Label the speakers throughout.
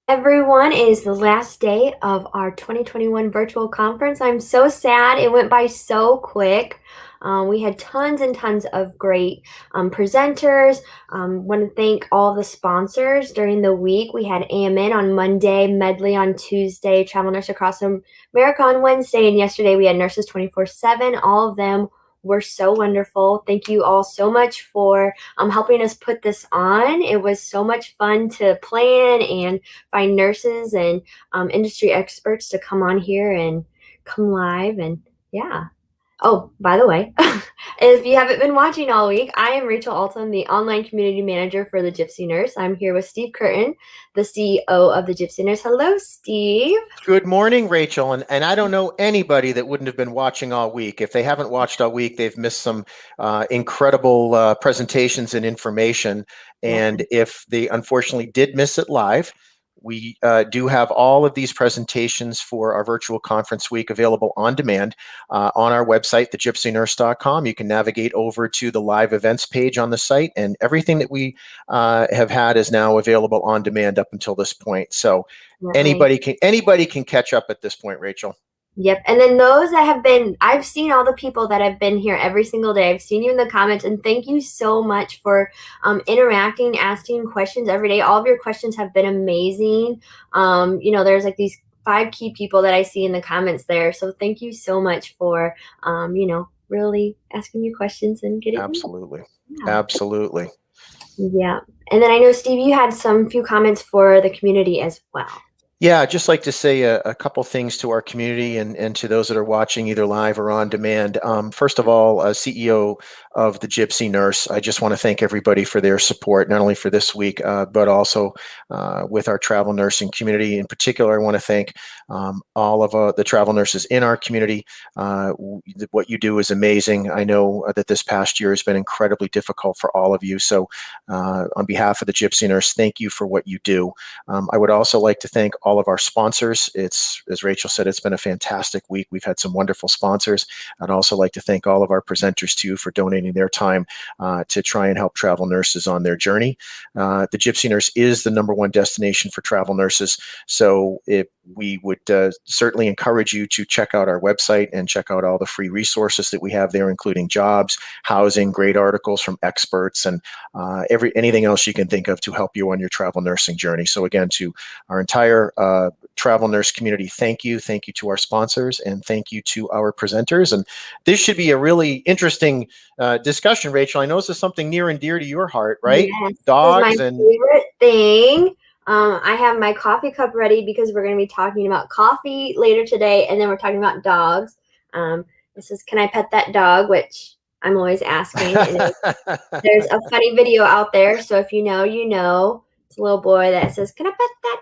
Speaker 1: Everyone, it is the last day of our 2021 virtual conference. I'm so sad. It went by so quick. We had tons and tons of great presenters. Want to thank all the sponsors during the week. We had AMN on Monday, Medley on Tuesday, Travel Nurse Across America on Wednesday, and yesterday we had Nurses 24/7. All of them were so wonderful. Thank you all so much for helping us put this on. It was so much fun to plan and find nurses and industry experts to come on here and come live. And yeah. Oh, by the way, if you haven't been watching all week, I am Rachel Alton, the online community manager for the Gypsy Nurse. I'm here with Steve Curtin, the CEO of the Gypsy Nurse. Hello, Steve.
Speaker 2: Good morning, Rachel. And I don't know anybody that wouldn't have been watching all week. If they haven't watched all week, they've missed some incredible presentations and information. And if they unfortunately did miss it live, we do have all of these presentations for our virtual conference week available on demand on our website, thegypsynurse.com. You can navigate over to the live events page on the site, and everything that we have had is now available on demand up until this point. So anybody can catch up at this point, Rachel.
Speaker 1: Yep. And then those that have been, I've seen all the people that have been here every single day. I've seen you in the comments, and thank you so much for interacting, asking questions every day. All of your questions have been amazing. There's like these 5 key people that I see in the comments there. So thank you so much for, really asking you questions and getting.
Speaker 2: Absolutely. Absolutely.
Speaker 1: Yeah. And then I know, Steve, you had some few comments for the community as well.
Speaker 2: Yeah, I'd just like to say a couple things to our community and to those that are watching either live or on demand. First of all, CEO of the Gypsy Nurse, I just want to thank everybody for their support, not only for this week, but also with our travel nursing community. In particular, I want to thank all of the travel nurses in our community. What you do is amazing. I know that this past year has been incredibly difficult for all of you. So on behalf of the Gypsy Nurse, thank you for what you do. I would also like to thank all of our sponsors. It's, as Rachel said, it's been a fantastic week. We've had some wonderful sponsors. I'd also like to thank all of our presenters too for donating their time to try and help travel nurses on their journey. The Gypsy Nurse is the #1 destination for travel nurses. So we would certainly encourage you to check out our website and check out all the free resources that we have there, including jobs, housing, great articles from experts, and anything else you can think of to help you on your travel nursing journey. So again, to our entire travel nurse community, thank you. Thank you to our sponsors, and thank you to our presenters. And this should be a really interesting discussion, Rachel. I know this is something near and dear to your heart, right?
Speaker 1: Yes,
Speaker 2: Dogs
Speaker 1: this is my
Speaker 2: and
Speaker 1: favorite thing. I have my coffee cup ready because we're going to be talking about coffee later today, and then we're talking about dogs. This is, can I pet that dog? Which I'm always asking. And there's a funny video out there, so if you know, you know. It's a little boy that says, "Can I pet that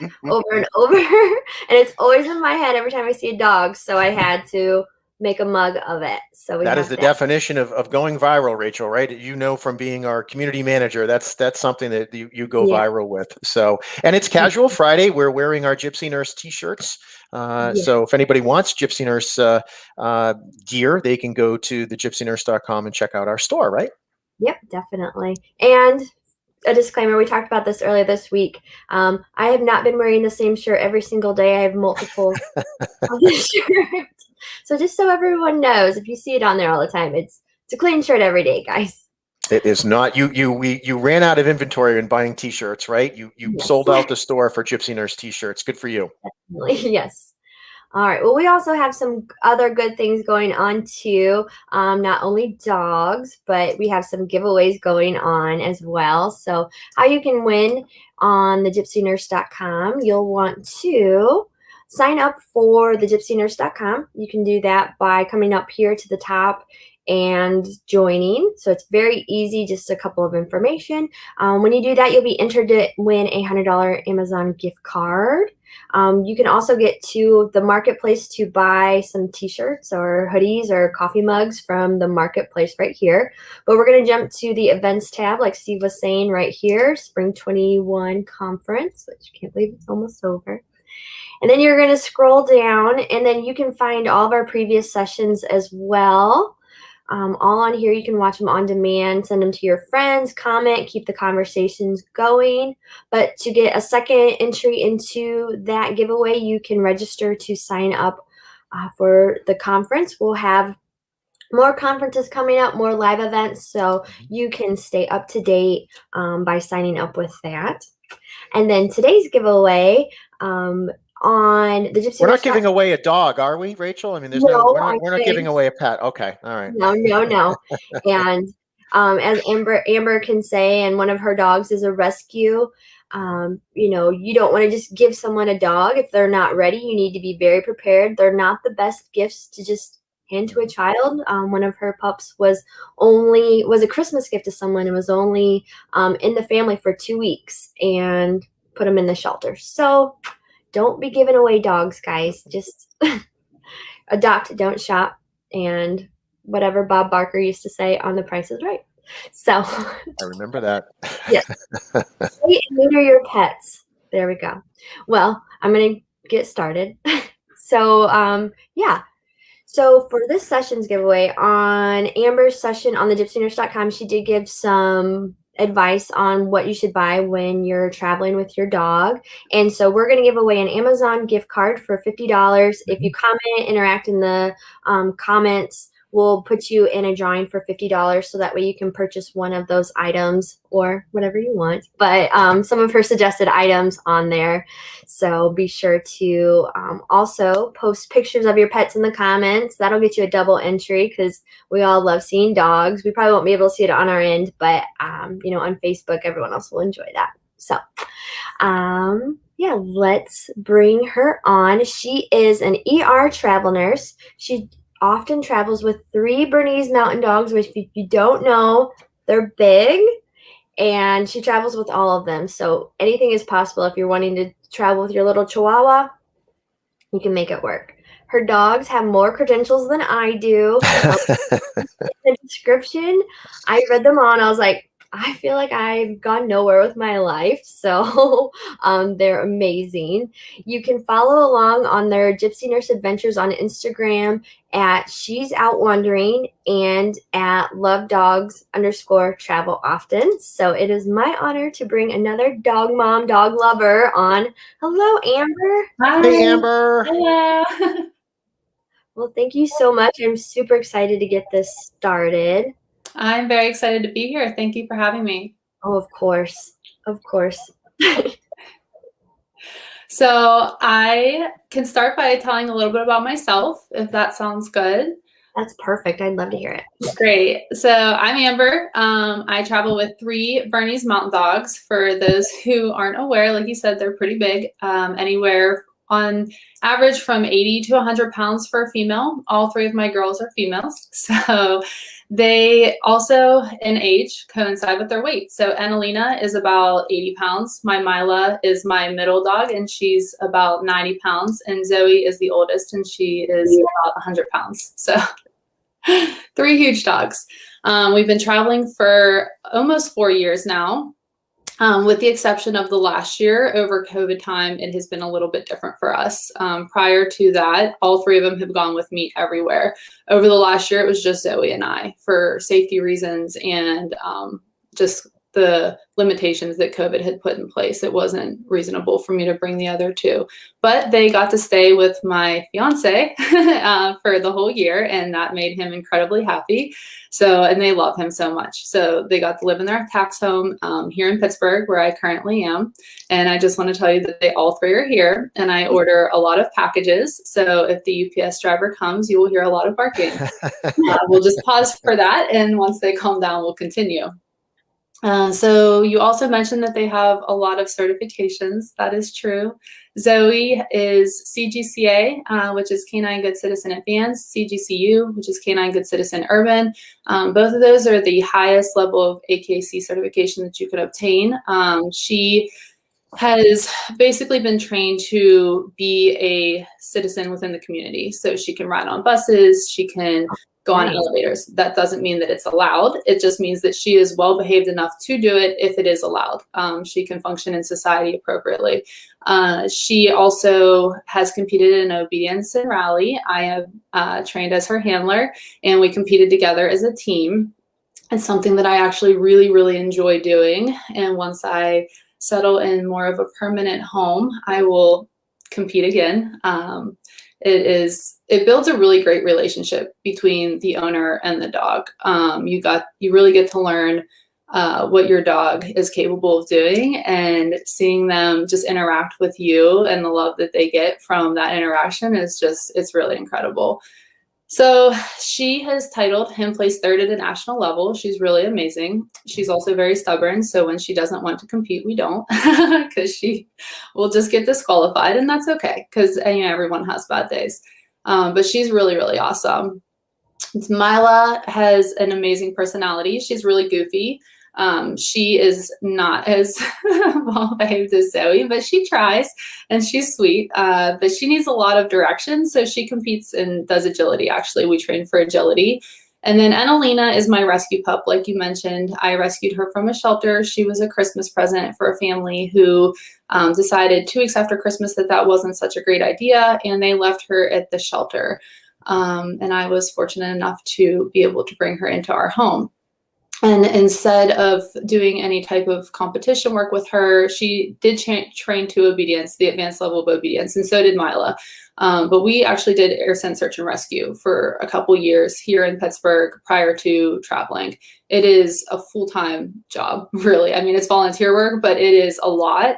Speaker 1: dog?" over and over, and it's always in my head every time I see a dog. So I had to make a mug of it. So
Speaker 2: that is the definition of going viral, Rachel, right? You know, from being our community manager, that's something that you go viral with. So, and it's Casual Friday. We're wearing our Gypsy Nurse t-shirts. So if anybody wants Gypsy Nurse gear, they can go to thegypsynurse.com and check out our store, right?
Speaker 1: Yep, definitely. And a disclaimer, we talked about this earlier this week. I have not been wearing the same shirt every single day. I have multiple of the shirt. So just so everyone knows, if you see it on there all the time, it's a clean shirt every day, guys.
Speaker 2: It is not. You ran out of inventory in buying t-shirts, right? You sold out the store for Gypsy Nurse t-shirts. Good for you.
Speaker 1: Definitely, yes. All right. Well, we also have some other good things going on too. Not only dogs, but we have some giveaways going on as well. So how you can win on thegypsynurse.com, you'll want to sign up for thegypsynurse.com. You can do that by coming up here to the top and joining. So it's very easy, just a couple of information. When you do that, you'll be entered to win a $100 Amazon gift card. You can also get to the marketplace to buy some t-shirts or hoodies or coffee mugs from the marketplace right here. But we're going to jump to the events tab, like Steve was saying right here, Spring 21 Conference, which I can't believe it's almost over. And then you're going to scroll down, and then you can find all of our previous sessions as well. all on here. You can watch them on demand, send them to your friends, comment, keep the conversations going. But to get a second entry into that giveaway, you can register to sign up for the conference. We'll have more conferences coming up, more live events, so you can stay up to date by signing up with that. And then today's giveaway on the Gypsy
Speaker 2: We're not
Speaker 1: Nurse.
Speaker 2: giving away a dog, are we, Rachel? I mean, there's no,
Speaker 1: No,
Speaker 2: we're not giving away a pet. Okay, all right.
Speaker 1: no. And as Amber can say, and one of her dogs is a rescue. You don't want to just give someone a dog if they're not ready. You need to be very prepared. They're not the best gifts to just hand to a child. One of her pups was a Christmas gift to someone and was only in the family for 2 weeks and put them in the shelter. So don't be giving away dogs, guys. Just adopt, don't shop, and whatever Bob Barker used to say on The Price is Right. So
Speaker 2: I remember that.
Speaker 1: yes, neuter your pets. There we go. Well, I'm gonna get started. So yeah. So for this session's giveaway, on Amber's session on the gypsynurse.com, she did give some advice on what you should buy when you're traveling with your dog. And so we're going to give away an Amazon gift card for $50. If you comment, interact in the comments, we'll put you in a drawing for $50, so that way you can purchase one of those items or whatever you want. But some of her suggested items on there. So be sure to also post pictures of your pets in the comments. That'll get you a double entry because we all love seeing dogs. We probably won't be able to see it on our end, but on Facebook, everyone else will enjoy that. So yeah, let's bring her on. She is an ER travel nurse. She often travels with 3 Bernese Mountain Dogs, which if you don't know, they're big, and she travels with all of them. So anything is possible. If you're wanting to travel with your little Chihuahua, you can make it work. Her dogs have more credentials than I do. The description, I read them all and I was like, I feel like I've gone nowhere with my life. So they're amazing. You can follow along on their Gypsy Nurse Adventures on Instagram at She's Out Wandering and at lovedogs_travel often. So it is my honor to bring another dog mom, dog lover on. Hello, Amber.
Speaker 3: Hi.
Speaker 2: Hey, Amber.
Speaker 3: Hello.
Speaker 1: Well, thank you so much. I'm super excited to get this started.
Speaker 3: I'm very excited to be here. Thank you for having me.
Speaker 1: Oh, of course. Of course.
Speaker 3: So I can start by telling a little bit about myself, if that sounds good.
Speaker 1: That's perfect. I'd love to hear it.
Speaker 3: Great. So I'm Amber. I travel with 3 Bernese Mountain Dogs. For those who aren't aware, like you said, they're pretty big, anywhere on average from 80 to 100 pounds for a female. All 3 of my girls are females. So they also, in age, coincide with their weight. So Annalena is about 80 pounds. My Mila is my middle dog, and she's about 90 pounds. And Zoe is the oldest, and she is about 100 pounds. So 3 huge dogs. We've been traveling for almost 4 years now. With the exception of the last year, over COVID time, it has been a little bit different for us. Prior to that, all 3 of them have gone with me everywhere. Over the last year, it was just Zoe and I for safety reasons and just the limitations that COVID had put in place. It wasn't reasonable for me to bring the other 2, but they got to stay with my fiance for the whole year, and that made him incredibly happy. So, and they love him so much. So they got to live in their tax home here in Pittsburgh, where I currently am. And I just want to tell you that they all 3 are here, and I order a lot of packages. So if the UPS driver comes, you will hear a lot of barking. We'll just pause for that, and once they calm down, we'll continue. So you also mentioned that they have a lot of certifications. That is true. Zoe is CGCA, which is Canine Good Citizen Advanced, CGCU, which is Canine Good Citizen Urban. Both of those are the highest level of AKC certification that you could obtain. She has basically been trained to be a citizen within the community. So she can ride on buses, she can go on
Speaker 1: Nice.
Speaker 3: elevators. That doesn't mean that it's allowed. It just means that she is well behaved enough to do it if it is allowed. She can function in society appropriately. She also has competed in obedience and rally. I have trained as her handler, and we competed together as a team. It's something that I actually really, really enjoy doing. And once I settle in more of a permanent home, I will compete again. It builds a really great relationship between the owner and the dog. You really get to learn what your dog is capable of doing, and seeing them just interact with you and the love that they get from that interaction it's really incredible. So she has titled him placed third at a national level. She's really amazing. She's also very stubborn. So when she doesn't want to compete, we don't, because she will just get disqualified, and that's okay, because everyone has bad days. But she's really, really awesome. Mila has an amazing personality. She's really goofy. She is not as well behaved as Zoe, but she tries, and she's sweet. But she needs a lot of direction, so she competes and does agility. Actually, we train for agility. And then Annalena is my rescue pup, like you mentioned. I rescued her from a shelter. She was a Christmas present for a family who decided 2 weeks after Christmas that wasn't such a great idea, and they left her at the shelter. And I was fortunate enough to be able to bring her into our home. And instead of doing any type of competition work with her, she did train to obedience, the advanced level of obedience, and so did Mila. But we actually did air scent search and rescue for a couple years here in Pittsburgh prior to traveling. It is a full-time job, really. I mean, it's volunteer work, but it is a lot.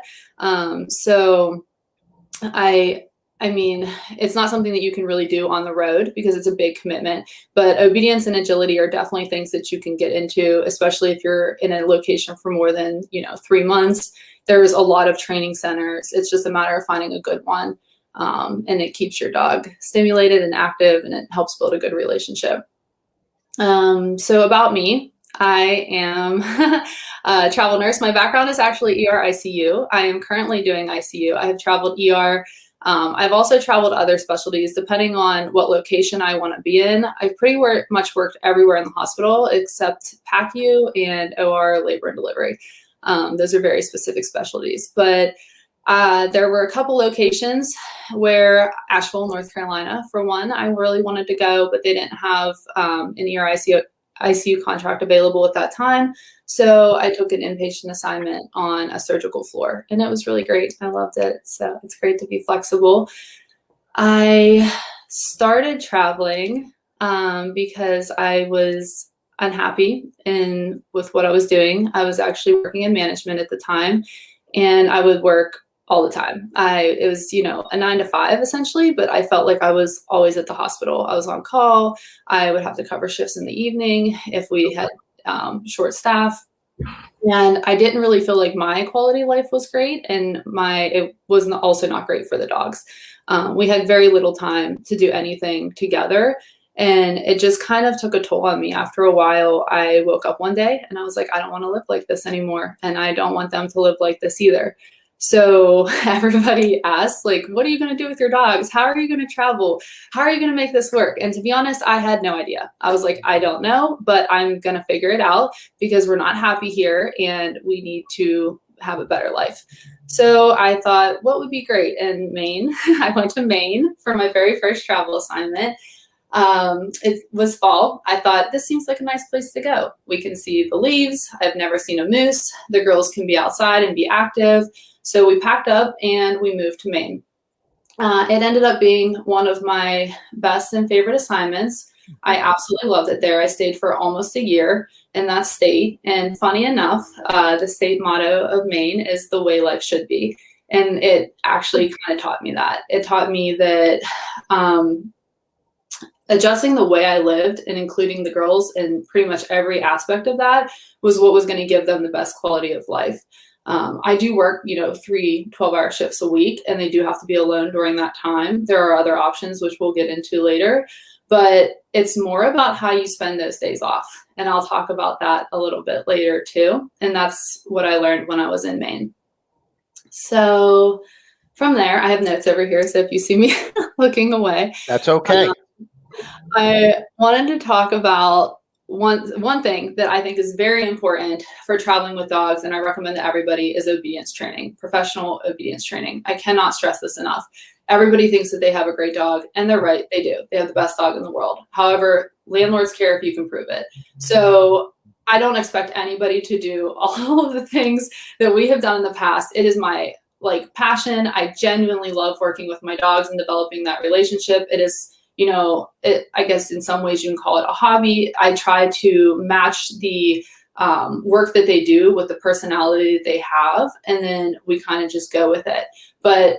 Speaker 3: I mean, it's not something that you can really do on the road because it's a big commitment, but obedience and agility are definitely things that you can get into, especially if you're in a location for more than, 3 months. There's a lot of training centers. It's just a matter of finding a good one. And it keeps your dog stimulated and active, and it helps build a good relationship. So about me, I am a travel nurse. My background is actually ER ICU. I am currently doing ICU. I have traveled ER. I've also traveled other specialties depending on what location I want to be in. I've pretty much worked everywhere in the hospital except PACU and OR, labor and delivery. Those are very specific specialties. But there were a couple locations where Asheville, North Carolina, for one, I really wanted to go, but they didn't have an ER ICU contract available at that time. So I took an inpatient assignment on a surgical floor, and it was really great. I loved it. So it's great to be flexible. I started traveling because I was unhappy with what I was doing. I was actually working in management at the time, and I would work all the time. It was, a 9 to 5 essentially, but I felt like I was always at the hospital. I was on call. I would have to cover shifts in the evening if we had short staff. And I didn't really feel like my quality of life was great, and it was also not great for the dogs. We had very little time to do anything together, and it just kind of took a toll on me. After a while, I woke up one day and I was like, I don't want to live like this anymore, and I don't want them to live like this either. So everybody asked, like, what are you going to do with your dogs? How are you going to travel? How are you going to make this work? And to be honest, I had no idea. I was like, I don't know, but I'm going to figure it out because we're not happy here and we need to have a better life. So I thought, what would be great? In Maine, I went to Maine for my very first travel assignment. It was fall. I thought, this seems like a nice place to go. We can see the leaves. I've never seen a moose. The girls can be outside and be active. So we packed up and we moved to Maine. It ended up being one of my best and favorite assignments. I absolutely loved it there. I stayed for almost a year in that state. And funny enough, the state motto of Maine is the way life should be. And it actually kind of taught me that. It taught me that adjusting the way I lived and including the girls in pretty much every aspect of that was what was going to give them the best quality of life. I do work, 3 12-hour shifts a week, and they do have to be alone during that time. There are other options, which we'll get into later, but it's more about how you spend those days off. And I'll talk about that a little bit later too. And that's what I learned when I was in Maine. So from there, I have notes over here. So if you see me looking away,
Speaker 2: that's okay.
Speaker 3: I wanted to talk about one thing that I think is very important for traveling with dogs, and I recommend to everybody, is obedience training, professional obedience training. I cannot stress this enough. Everybody thinks that they have a great dog, and they're right, they do. They have the best dog in the world. However, landlords care if you can prove it. So I don't expect anybody to do all of the things that we have done in the past. It is my passion. I genuinely love working with my dogs and developing that relationship. It is, I guess in some ways you can call it a hobby. I try to match the work that they do with the personality that they have, and then we kind of just go with it. But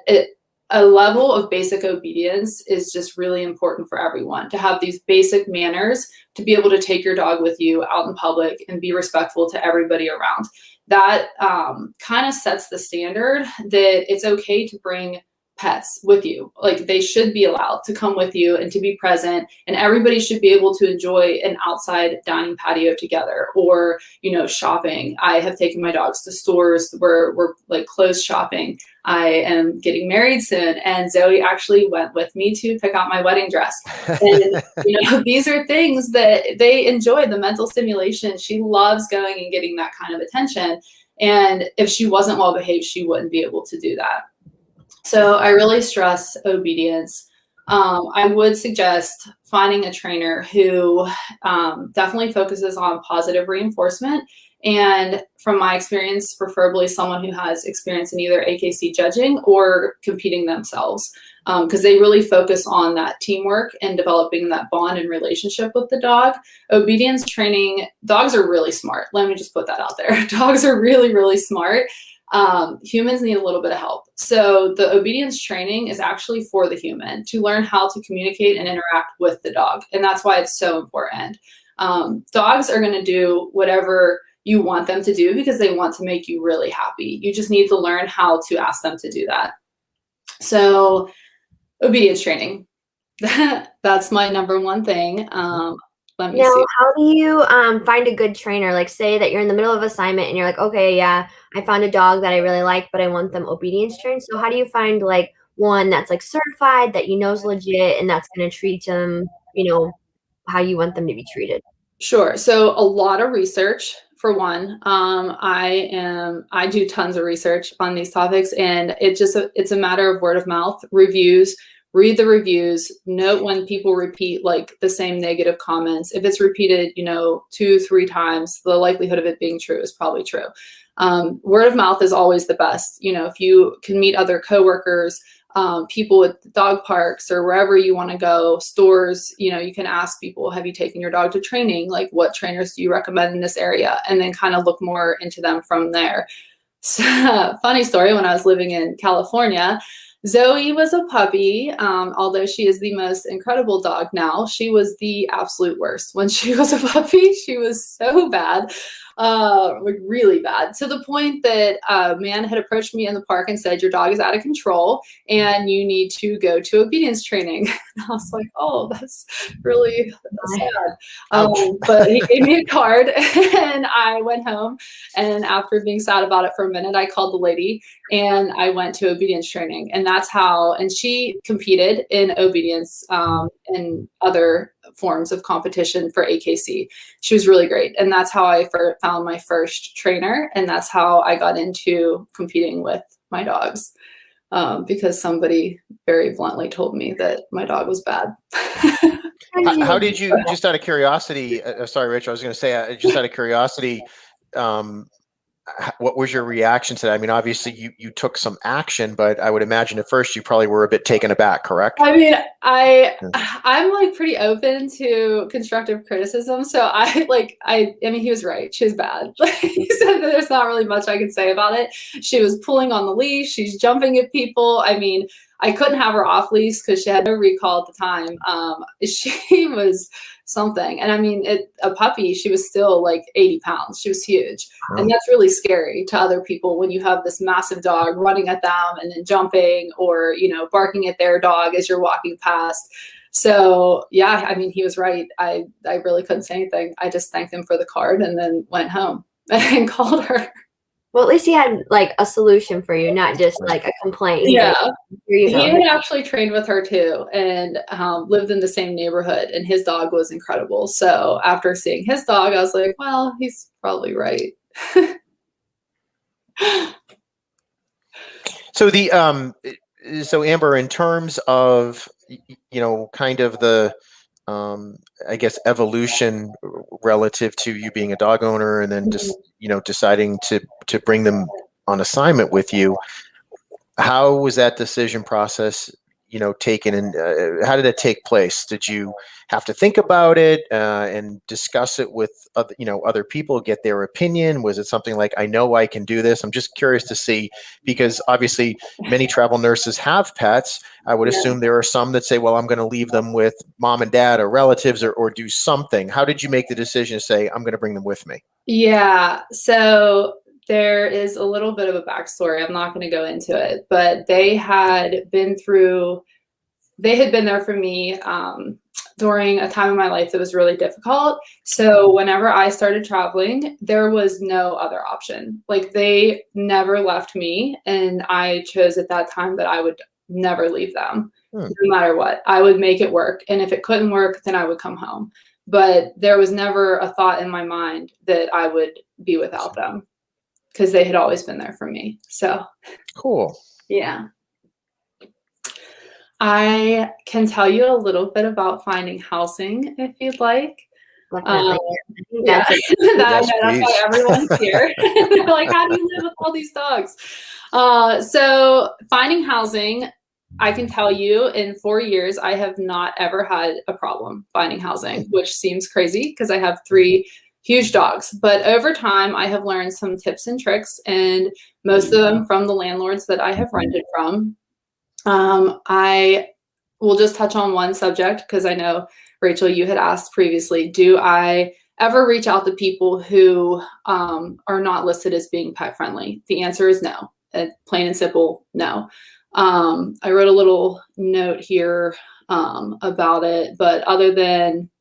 Speaker 3: a level of basic obedience is just really important for everyone, to have these basic manners, to be able to take your dog with you out in public and be respectful to everybody around. That kind of sets the standard that it's okay to bring pets with you. Like, they should be allowed to come with you and to be present, and everybody should be able to enjoy an outside dining patio together, or shopping. I have taken my dogs to stores where we're like clothes shopping. I am getting married soon, and Zoe actually went with me to pick out my wedding dress. And these are things that they enjoy, the mental stimulation. She loves going and getting that kind of attention, and if she wasn't well behaved, she wouldn't be able to do that. So I really stress obedience. I would suggest finding a trainer who definitely focuses on positive reinforcement. And from my experience, preferably someone who has experience in either AKC judging or competing themselves, because they really focus on that teamwork and developing that bond and relationship with the dog. Obedience training, dogs are really smart. Let me just put that out there. Dogs are really, really smart. Humans need a little bit of help. So the obedience training is actually for the human, to learn how to communicate and interact with the dog. And that's why it's so important. Dogs are going to do whatever you want them to do because they want to make you really happy. You just need to learn how to ask them to do that. So obedience training, that's my number one thing. Let me see.
Speaker 1: How do you find a good trainer? Like, say that you're in the middle of assignment and you're like, okay, yeah, I found a dog that I really like, but I want them obedience trained. So how do you find like one that's like certified, that is legit, and that's going to treat them, how you want them to be treated?
Speaker 3: Sure. So a lot of research, for one. I do tons of research on these topics, and it's a matter of word of mouth, reviews. Read the reviews, note when people repeat like the same negative comments. If it's repeated, 2-3 times, the likelihood of it being true is probably true. Word of mouth is always the best. If you can meet other coworkers, people at dog parks or wherever you want to go, stores, you can ask people, have you taken your dog to training? Like, what trainers do you recommend in this area? And then kind of look more into them from there. So, funny story, when I was living in California, Zoe was a puppy. Although she is the most incredible dog now, she was the absolute worst. When she was a puppy, she was so bad, like really bad, to the point that a man had approached me in the park and said, your dog is out of control and you need to go to obedience training. And I was like, oh, that's really sad. But he gave me a card and I went home. And after being sad about it for a minute, I called the lady and I went to obedience training. And that's how, and she competed in obedience and other forms of competition for AKC. She was really great. And that's how I found my first trainer. And that's how I got into competing with my dogs, because somebody very bluntly told me that my dog was bad.
Speaker 2: How did you, just out of curiosity, sorry, Rich, I was going to say, just out of curiosity, what was your reaction to that? I mean, obviously you took some action, but I would imagine at first you probably were a bit taken aback, correct?
Speaker 3: I mean, I'm like pretty open to constructive criticism. So I mean, he was right. She was bad. He said that there's not really much I can say about it. She was pulling on the leash. She's jumping at people. I mean, I couldn't have her off leash because she had no recall at the time. She was something. And I mean, a puppy, she was still like 80 pounds. She was huge. Wow. And that's really scary to other people when you have this massive dog running at them and then jumping or, barking at their dog as you're walking past. So yeah, I mean, he was right. I really couldn't say anything. I just thanked him for the card and then went home and called her.
Speaker 1: Well, at least he had like a solution for you, not just like a complaint. He's
Speaker 3: Yeah.
Speaker 1: like, here you
Speaker 3: He
Speaker 1: go.
Speaker 3: had actually trained with her too, and lived in the same neighborhood, and his dog was incredible. So after seeing his dog, I was like, well, he's probably right.
Speaker 2: So so Amber, in terms of kind of the I guess evolution relative to you being a dog owner and then just deciding to bring them on assignment with you, how was that decision process taken, and how did it take place? Did you have to think about it and discuss it with other people, get their opinion? Was it something like, I know I can do this? I'm just curious to see, because obviously many travel nurses have pets. I would assume there are some that say, well, I'm going to leave them with mom and dad or relatives, or do something. How did you make the decision to say, I'm going to bring them with me?
Speaker 3: Yeah, so there is a little bit of a backstory. I'm not going to go into it, but they had been there for me during a time in my life that was really difficult. So whenever I started traveling, there was no other option. Like, they never left me, and I chose at that time that I would never leave them, no matter what. I would make it work, and if it couldn't work, then I would come home. But there was never a thought in my mind that I would be without them, because they had always been there for me. So
Speaker 2: Cool.
Speaker 3: yeah. I can tell you a little bit about finding housing if you'd like.
Speaker 1: Definitely.
Speaker 3: Yeah,
Speaker 2: Yes,
Speaker 3: that's why everyone's here. They're like, how do you live with all these dogs? So finding housing, I can tell you in 4 years, I have not ever had a problem finding housing, which seems crazy because I have 3 huge dogs. But over time, I have learned some tips and tricks, and most of them from the landlords that I have rented from. I will just touch on one subject because I know, Rachel, you had asked previously, do I ever reach out to people who are not listed as being pet friendly? The answer is no. Plain and simple, no. I wrote a little note here about it, but other than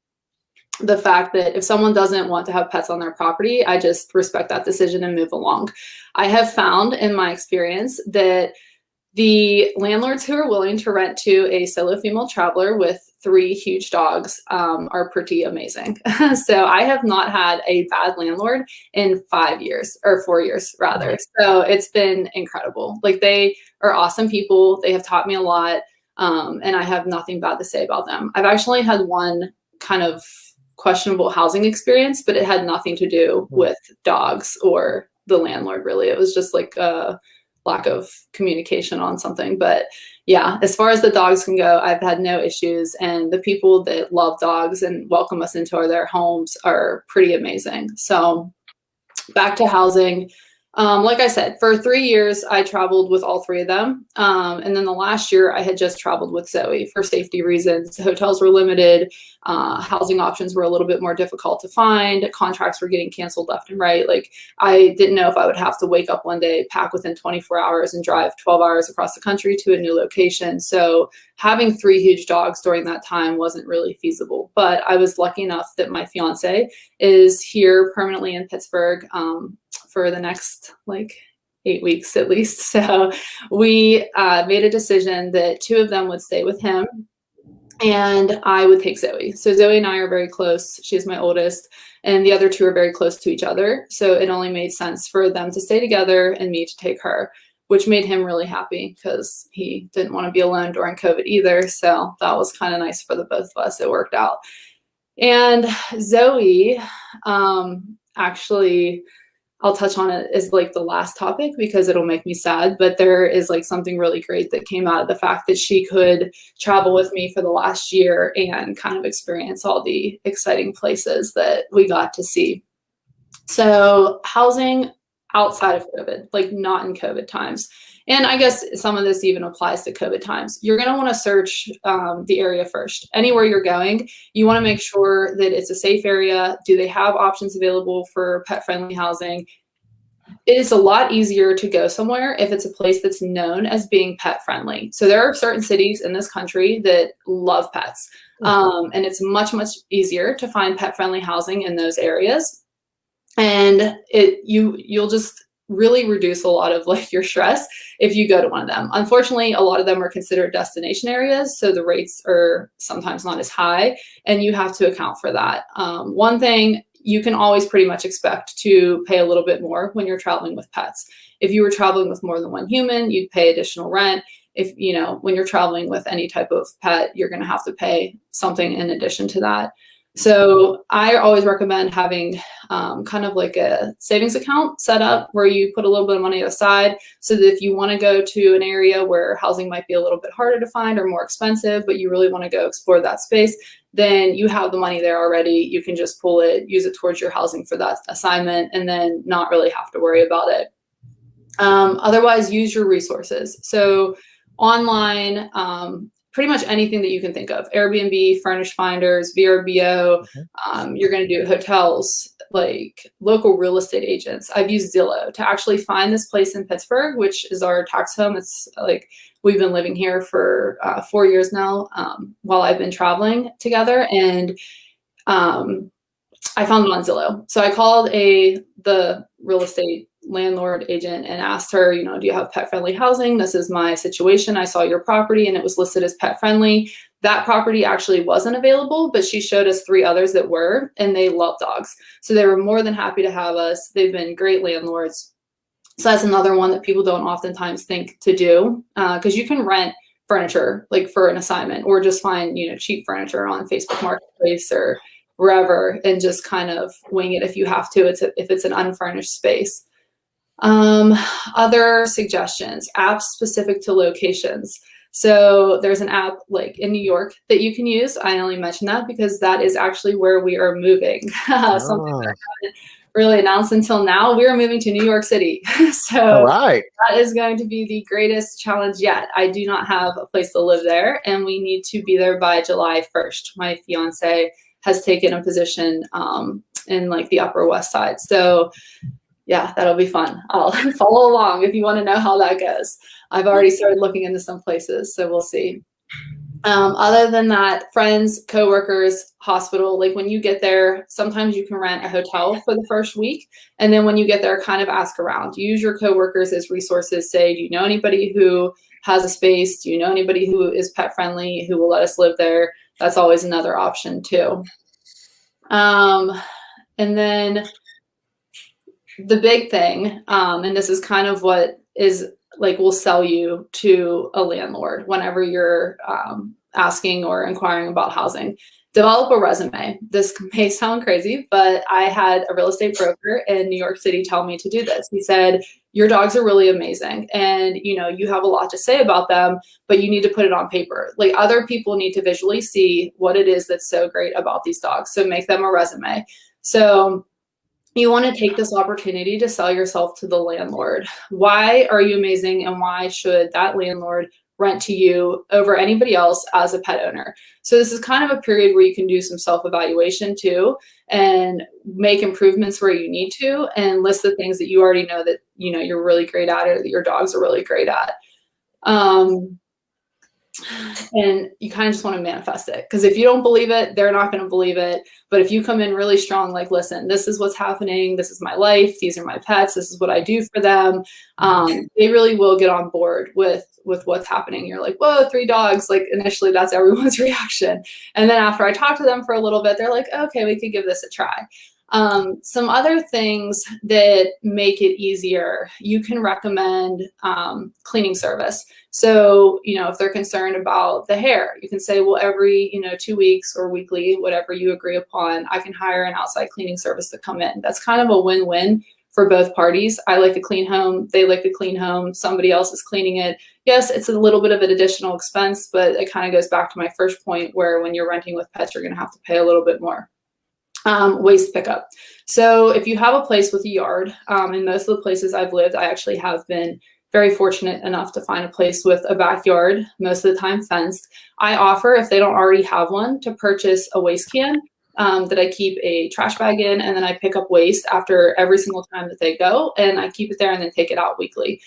Speaker 3: the fact that if someone doesn't want to have pets on their property, I just respect that decision and move along. I have found in my experience that the landlords who are willing to rent to a solo female traveler with 3 huge dogs are pretty amazing. So I have not had a bad landlord in 5 years, or 4 years rather. So it's been incredible. Like, they are awesome people. They have taught me a lot, and I have nothing bad to say about them. I've actually had one kind of questionable housing experience, but it had nothing to do with dogs or the landlord, really. It was just like a lack of communication on something. But yeah, as far as the dogs can go, I've had no issues, and the people that love dogs and welcome us into their homes are pretty amazing. So back to housing. Like I said, for 3 years, I traveled with all 3 of them. And then the last year, I had just traveled with Zoe for safety reasons. Hotels were limited. Housing options were a little bit more difficult to find. Contracts were getting canceled left and right. Like, I didn't know if I would have to wake up one day, pack within 24 hours, and drive 12 hours across the country to a new location. So having 3 huge dogs during that time wasn't really feasible. But I was lucky enough that my fiance is here permanently in Pittsburgh for the next 8 weeks at least. So we made a decision that 2 of them would stay with him, and I would take Zoe. So Zoe and I are very close. She's my oldest, and the other 2 are very close to each other. So it only made sense for them to stay together and me to take her, which made him really happy because he didn't want to be alone during COVID either. So that was kind of nice for the both of us. It worked out. And Zoe, actually, I'll touch on it as the last topic because it'll make me sad, but there is something really great that came out of the fact that she could travel with me for the last year and kind of experience all the exciting places that we got to see. So housing outside of COVID, not in COVID times. And I guess some of this even applies to COVID times. You're going to want to search the area first. Anywhere you're going, you want to make sure that it's a safe area. Do they have options available for pet-friendly housing? It is a lot easier to go somewhere if it's a place that's known as being pet-friendly. So there are certain cities in this country that love pets. And it's much, much easier to find pet-friendly housing in those areas. And you'll just really reduce a lot of like your stress if you go to one of them. Unfortunately, a lot of them are considered destination areas, so the rates are sometimes not as high, and you have to account for that. One thing, you can always pretty much expect to pay a little bit more when you're traveling with pets. If you were traveling with more than one human, you'd pay additional rent. If, when you're traveling with any type of pet, you're going to have to pay something in addition to that. So I always recommend having kind of like a savings account set up where you put a little bit of money aside, so that if you want to go to an area where housing might be a little bit harder to find or more expensive, but you really want to go explore that space, then you have the money there already. You can just pull it, use it towards your housing for that assignment, and then not really have to worry about it. Otherwise, use your resources. So online, pretty much anything that you can think of: Airbnb, Furnish Finders, VRBO. You're going to do hotels, like local real estate agents. I've used Zillow to actually find this place in Pittsburgh, which is our tax home. It's like, we've been living here for 4 years now, while I've been traveling together, and I found it on Zillow. So I called the real estate landlord agent and asked her, do you have pet friendly housing? This is my situation. I saw your property and it was listed as pet friendly. That property actually wasn't available, but she showed us 3 others that were, and they love dogs. So they were more than happy to have us. They've been great landlords. So that's another one that people don't oftentimes think to do, because you can rent furniture like for an assignment, or just find, cheap furniture on Facebook Marketplace or wherever, and just kind of wing it if you have to, if it's an unfurnished space. Other suggestions: apps specific to locations. So there's an app like in New York that you can use. I only mention that because that is actually where we are moving. Something that I haven't really announced until now. We are moving to New York City. So
Speaker 2: All right.
Speaker 3: that is going to be the greatest challenge yet. I do not have a place to live there, and we need to be there by July 1st. My fiance has taken a position in like the Upper West Side. So yeah, that'll be fun. I'll follow along if you want to know how that goes. I've already started looking into some places, so we'll see. Other than that, friends, coworkers, hospital, like when you get there, sometimes you can rent a hotel for the first week. And then when you get there, kind of ask around. Use your coworkers as resources. Say, do you know anybody who has a space? Do you know anybody who is pet friendly, who will let us live there? That's always another option too. And then the big thing, and this is kind of what is like, will sell you to a landlord whenever you're asking or inquiring about housing: develop a resume. This may sound crazy, but I had a real estate broker in New York City tell me to do this. He said, your dogs are really amazing, and you have a lot to say about them, but you need to put it on paper. Like, other people need to visually see what it is that's so great about these dogs. So make them a resume. So you want to take this opportunity to sell yourself to the landlord. Why are you amazing, and why should that landlord rent to you over anybody else as a pet owner? So this is kind of a period where you can do some self-evaluation too, and make improvements where you need to, and list the things that you already know that you're really great at, or that your dogs are really great at. And you kind of just want to manifest it, because if you don't believe it, they're not going to believe it. But if you come in really strong, like, listen, this is what's happening, this is my life, these are my pets, this is what I do for them, they really will get on board with what's happening. You're like, whoa, 3 dogs. Like, initially that's everyone's reaction. And then after I talk to them for a little bit, they're like, okay, we could give this a try. Some other things that make it easier, you can recommend cleaning service. So, if they're concerned about the hair, you can say, well, every, 2 weeks or weekly, whatever you agree upon, I can hire an outside cleaning service to come in. That's kind of a win-win for both parties. I like to clean home. They like to clean home. Somebody else is cleaning it. Yes, it's a little bit of an additional expense, but it kind of goes back to my first point, where when you're renting with pets, you're going to have to pay a little bit more. Waste pickup. So if you have a place with a yard, in most of the places I've lived, I actually have been very fortunate enough to find a place with a backyard, most of the time fenced. I offer, if they don't already have one, to purchase a waste can. that I keep a trash bag in, and then I pick up waste after every single time that they go, and I keep it there and then take it out weekly.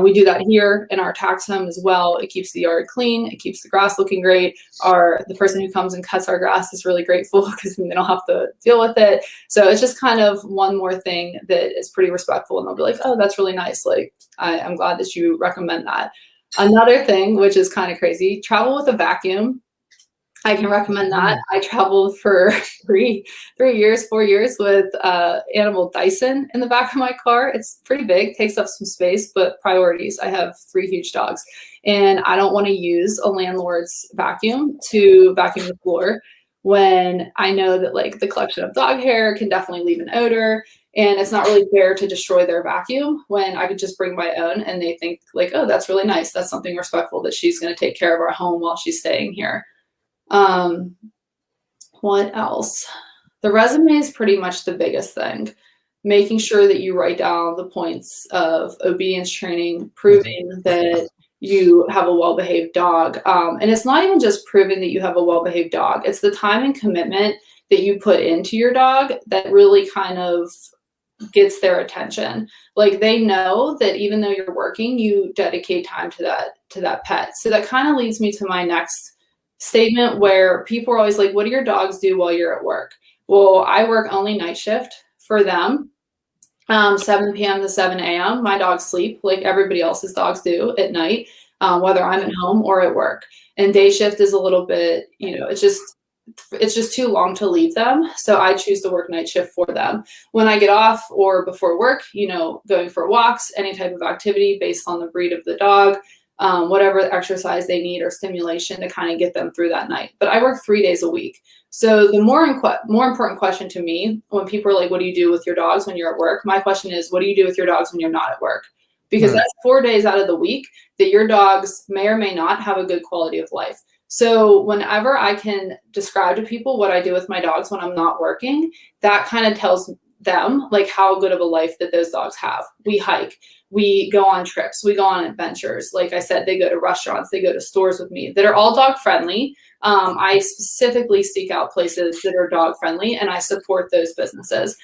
Speaker 3: We do that here in our tax home as well. It keeps the yard clean. It keeps the grass looking great. The person who comes and cuts our grass is really grateful because they don't have to deal with it. So it's just kind of one more thing that is pretty respectful, and they'll be like, oh, that's really nice. Like, I'm glad that you recommend that. Another thing, which is kind of crazy, travel with a vacuum. I can recommend that. I traveled for 4 years with animal Dyson in the back of my car. It's pretty big, takes up some space, but priorities. I have 3 huge dogs, and I don't want to use a landlord's vacuum to vacuum the floor when I know that like the collection of dog hair can definitely leave an odor, and it's not really fair to destroy their vacuum when I could just bring my own and they think like, oh, that's really nice. That's something respectful that she's going to take care of our home while she's staying here. What else? The resume is pretty much the biggest thing. Making sure that you write down the points of obedience training, proving that you have a well-behaved dog. And it's not even just proving that you have a well-behaved dog. It's the time and commitment that you put into your dog that really kind of gets their attention. Like they know that even though you're working, you dedicate time to that pet. So that kind of leads me to my next statement, where people are always like, what do your dogs do while you're at work? Well, I work only night shift for them, 7 p.m. to 7 a.m. My dogs sleep like everybody else's dogs do at night, whether I'm at home or at work. And day shift is a little bit, it's just too long to leave them. So I choose to work night shift for them. When I get off or before work, going for walks, any type of activity based on the breed of the dog, whatever exercise they need or stimulation to kind of get them through that night. But I work 3 days a week. So the more important question to me when people are like, what do you do with your dogs when you're at work? My question is, what do you do with your dogs when you're not at work? Because that's 4 days out of the week that your dogs may or may not have a good quality of life. So whenever I can describe to people what I do with my dogs when I'm not working, that kind of tells them like how good of a life that those dogs have. We hike, we go on trips, we go on adventures. Like I said, they go to restaurants, they go to stores with me that are all dog friendly. I specifically seek out places that are dog friendly, and I support those businesses.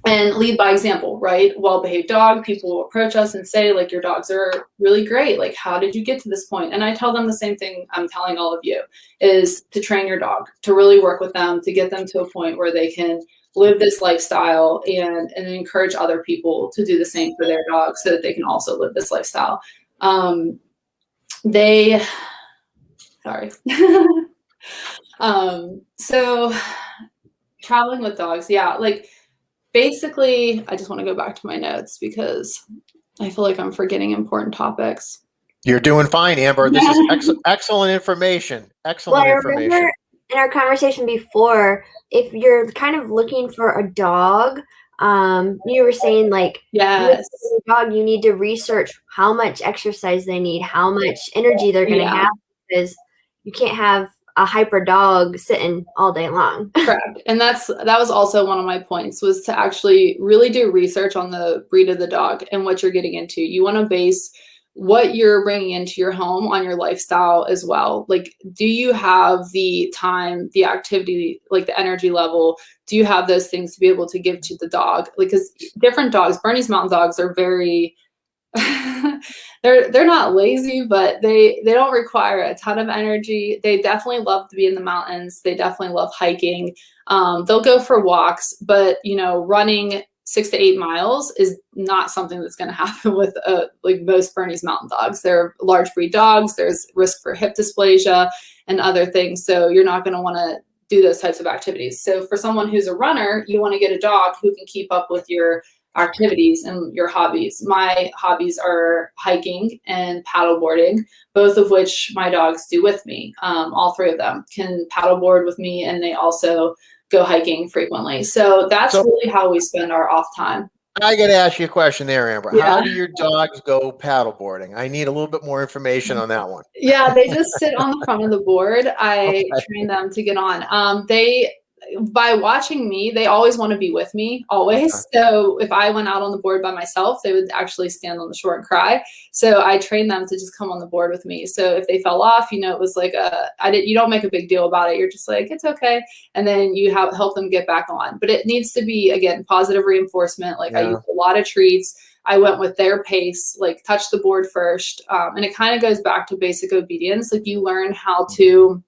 Speaker 3: And lead by example, right? Well-behaved dog, people will approach us and say, like, your dogs are really great. Like, how did you get to this point? And I tell them the same thing I'm telling all of you, is to train your dog, to really work with them, to get them to a point where they can live this lifestyle and encourage other people to do the same for their dogs so that they can also live this lifestyle. So traveling with dogs, yeah, like, basically, I just want to go back to my notes because I feel like I'm forgetting important topics.
Speaker 2: You're doing fine, Amber. This is excellent information. Excellent information.
Speaker 1: Remember in our conversation before, if you're kind of looking for a dog, you were saying like,
Speaker 3: yes,
Speaker 1: with a dog, you need to research how much exercise they need, how much energy they're going to have, because you can't have a hyper dog sitting all day long.
Speaker 3: Correct. And that was also one of my points, was to actually really do research on the breed of the dog and what you're getting into. You want to base what you're bringing into your home on your lifestyle as well. Like, do you have the time, the activity, like the energy level? Do you have those things to be able to give to the dog? Like, because different dogs, Bernese Mountain Dogs are very they're not lazy, but they don't require a ton of energy. They definitely love to be in the mountains. They definitely love hiking. They'll go for walks, but running 6 to 8 miles is not something that's going to happen with like most Bernese Mountain Dogs. They're large breed dogs. There's risk for hip dysplasia and other things. So you're not going to want to do those types of activities. So for someone who's a runner, you want to get a dog who can keep up with your activities and your hobbies. My hobbies are hiking and paddleboarding, both of which my dogs do with me. All 3 of them can paddleboard with me, and they also go hiking frequently. So that's really how we spend our off time.
Speaker 2: I got to ask you a question there, Amber. Yeah. How do your dogs go paddleboarding? I need a little bit more information on that one.
Speaker 3: Yeah, they just sit on the front of the board. I train them to get on. by watching me, they always want to be with me, always. So if I went out on the board by myself, they would actually stand on the shore and cry. So I trained them to just come on the board with me. So if they fell off, you know, it was like you don't make a big deal about it. You're just like, it's okay. And then you help them get back on. But it needs to be, again, positive reinforcement. Like I used a lot of treats. I went with their pace, like touch the board first. And it kind of goes back to basic obedience. Like you learn how to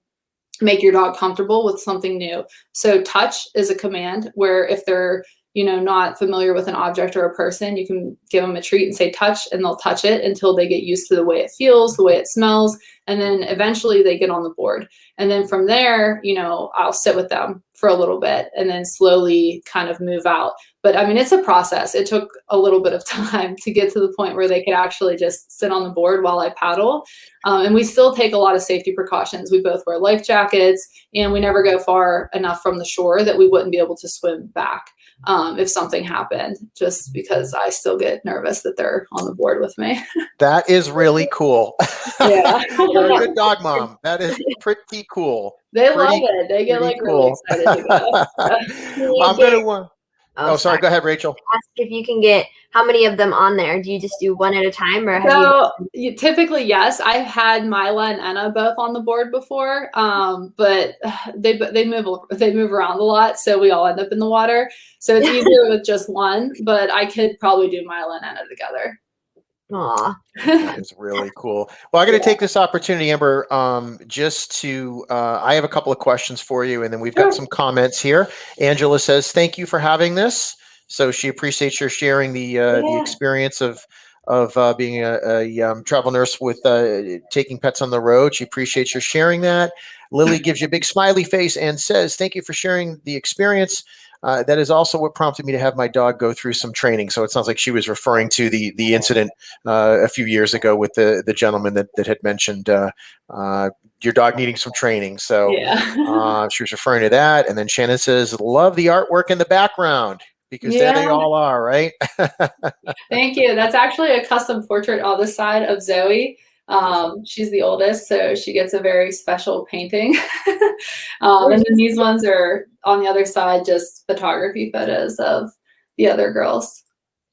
Speaker 3: make your dog comfortable with something new. So touch is a command where if they're, you know, not familiar with an object or a person, you can give them a treat and say touch, and they'll touch it until they get used to the way it feels, the way it smells. And then eventually they get on the board. And then from there, you know, I'll sit with them for a little bit and then slowly kind of move out. But I mean, it's a process. It took a little bit of time to get to the point where they could actually just sit on the board while I paddle. And we still take a lot of safety precautions. We both wear life jackets, and we never go far enough from the shore that we wouldn't be able to swim back if something happened, just because I still get nervous that they're on the board with me.
Speaker 2: That is really cool.
Speaker 3: Yeah.
Speaker 2: You're a good dog mom. That is pretty cool.
Speaker 3: They love it. They get like really excited to go.
Speaker 2: Well, I'm going to sorry. Go ahead, Rachel.
Speaker 1: Ask if you can get how many of them on there. Do you just do one at a time, or have
Speaker 3: you typically, yes. I've had Mila and Enna both on the board before, but they move around a lot, so we all end up in the water. So it's easier with just one, but I could probably do Mila and Enna together.
Speaker 1: Aw.
Speaker 2: That is really cool. Well, I'm going to take this opportunity, Amber, just to, I have a couple of questions for you, and then we've got some comments here. Angela says, thank you for having this. So she appreciates your sharing the experience of being a travel nurse with taking pets on the road. She appreciates your sharing that. Lily gives you a big smiley face and says, thank you for sharing the experience. That is also what prompted me to have my dog go through some training. So it sounds like she was referring to the incident a few years ago with the gentleman that had mentioned your dog needing some training. So she was referring to that. And then Shannon says, love the artwork in the background, because there they all are, right?
Speaker 3: Thank you. That's actually a custom portrait on the side of Zoe. She's the oldest, so she gets a very special painting. And then these ones are on the other side, just photography photos of the other girls.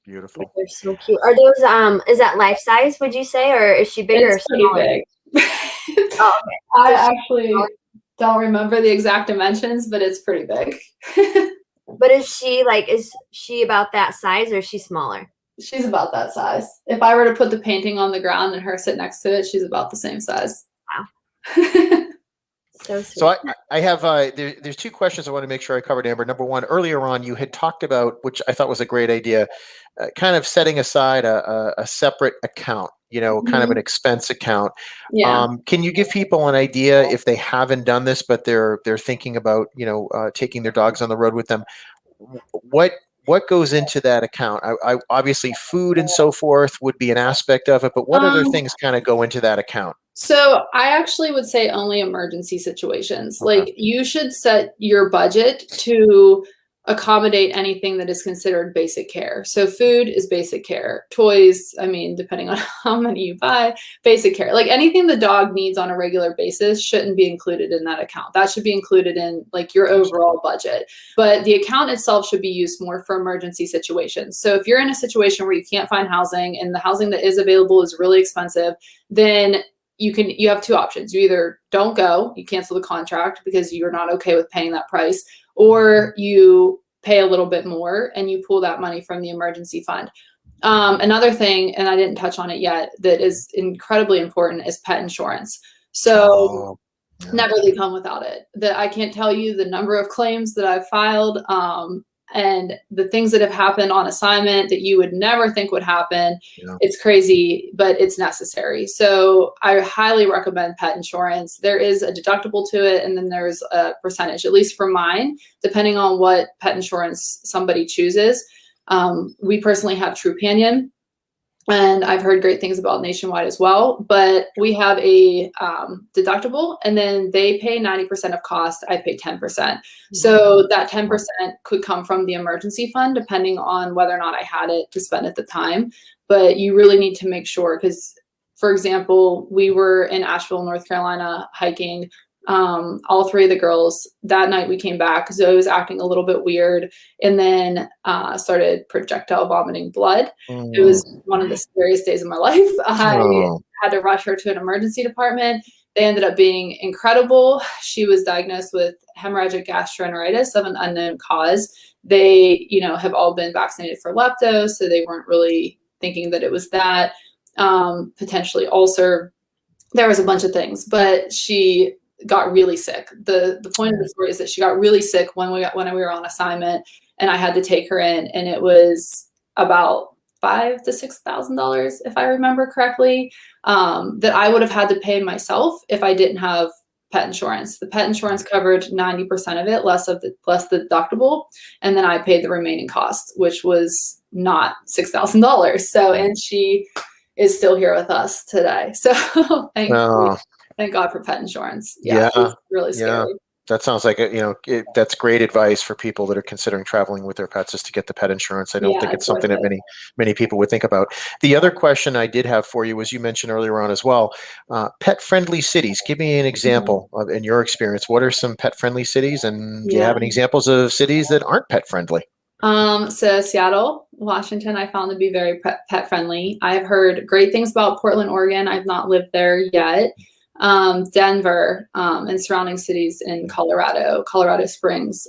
Speaker 2: Beautiful.
Speaker 1: They're so cute. Are those is that life size, would you say, or is she bigger or smaller?
Speaker 3: Big.
Speaker 1: Oh, okay.
Speaker 3: I actually don't remember the exact dimensions, but it's pretty big.
Speaker 1: But is she about that size, or is she smaller?
Speaker 3: She's about that size. If I were to put the painting on the ground and her sit next to it, she's about the same size.
Speaker 1: Wow. So sweet.
Speaker 2: So I have there's two questions I want to make sure I covered, Amber. Number one, earlier on you had talked about, which I thought was a great idea, kind of setting aside a separate account, you know, kind of an expense account.
Speaker 3: Yeah.
Speaker 2: Can you give people an idea, if they haven't done this, but they're thinking about, you know, taking their dogs on the road with them? What goes into that account? I obviously food and so forth would be an aspect of it, but what other things kind of go into that account?
Speaker 3: So I actually would say only emergency situations. Okay. Like you should set your budget to accommodate anything that is considered basic care. So food is basic care. Toys, I mean, depending on how many you buy, basic care. Like anything the dog needs on a regular basis shouldn't be included in that account. That should be included in like your overall budget. But the account itself should be used more for emergency situations. So if you're in a situation where you can't find housing and the housing that is available is really expensive, then you have two options. You either don't go, you cancel the contract because you're not okay with paying that price, or you pay a little bit more and you pull that money from the emergency fund. Another thing, and I didn't touch on it yet, that is incredibly important is pet insurance. So never leave home without it. I can't tell you the number of claims that I've filed and the things that have happened on assignment that you would never think would happen. Yeah. It's crazy, but it's necessary. So I highly recommend pet insurance. There is a deductible to it, and then there's a percentage, at least for mine, depending on what pet insurance somebody chooses. We personally have Trupanion, and I've heard great things about Nationwide as well, but we have a deductible, and then they pay 90% of cost. I pay 10%. So that 10% could come from the emergency fund, depending on whether or not I had it to spend at the time. But you really need to make sure, because, for example, we were in Asheville, North Carolina hiking All three of the girls, that night we came back, Zoe was acting a little bit weird and then started projectile vomiting blood. It was one of the scariest days of my life. I had to rush her to an emergency department. They ended up being incredible. She was diagnosed with hemorrhagic gastroenteritis of an unknown cause. They, have all been vaccinated for lepto, so they weren't really thinking that it was that. Potentially ulcer. There was a bunch of things, but she got really sick. The point of the story is that she got really sick when we were on assignment, and I had to take her in, and it was about $5,000 to $6,000, if I remember correctly, that I would have had to pay myself if I didn't have pet insurance. The pet insurance covered 90% of it, less the deductible, and then I paid the remaining costs, which was not $6,000. So, and she is still here with us today. So thank God for pet insurance. Yeah. It's really scary.
Speaker 2: That sounds like that's great advice for people that are considering traveling with their pets, is to get the pet insurance. I don't think it's something that many people would think about. The other question I did have for you was, you mentioned earlier on as well, pet-friendly cities. Give me an example of, in your experience, what are some pet-friendly cities, and do you have any examples of cities that aren't pet-friendly?
Speaker 3: So Seattle, Washington, I found to be very pet friendly. I've heard great things about Portland, Oregon. I've not lived there yet. Denver, and surrounding cities in Colorado Springs.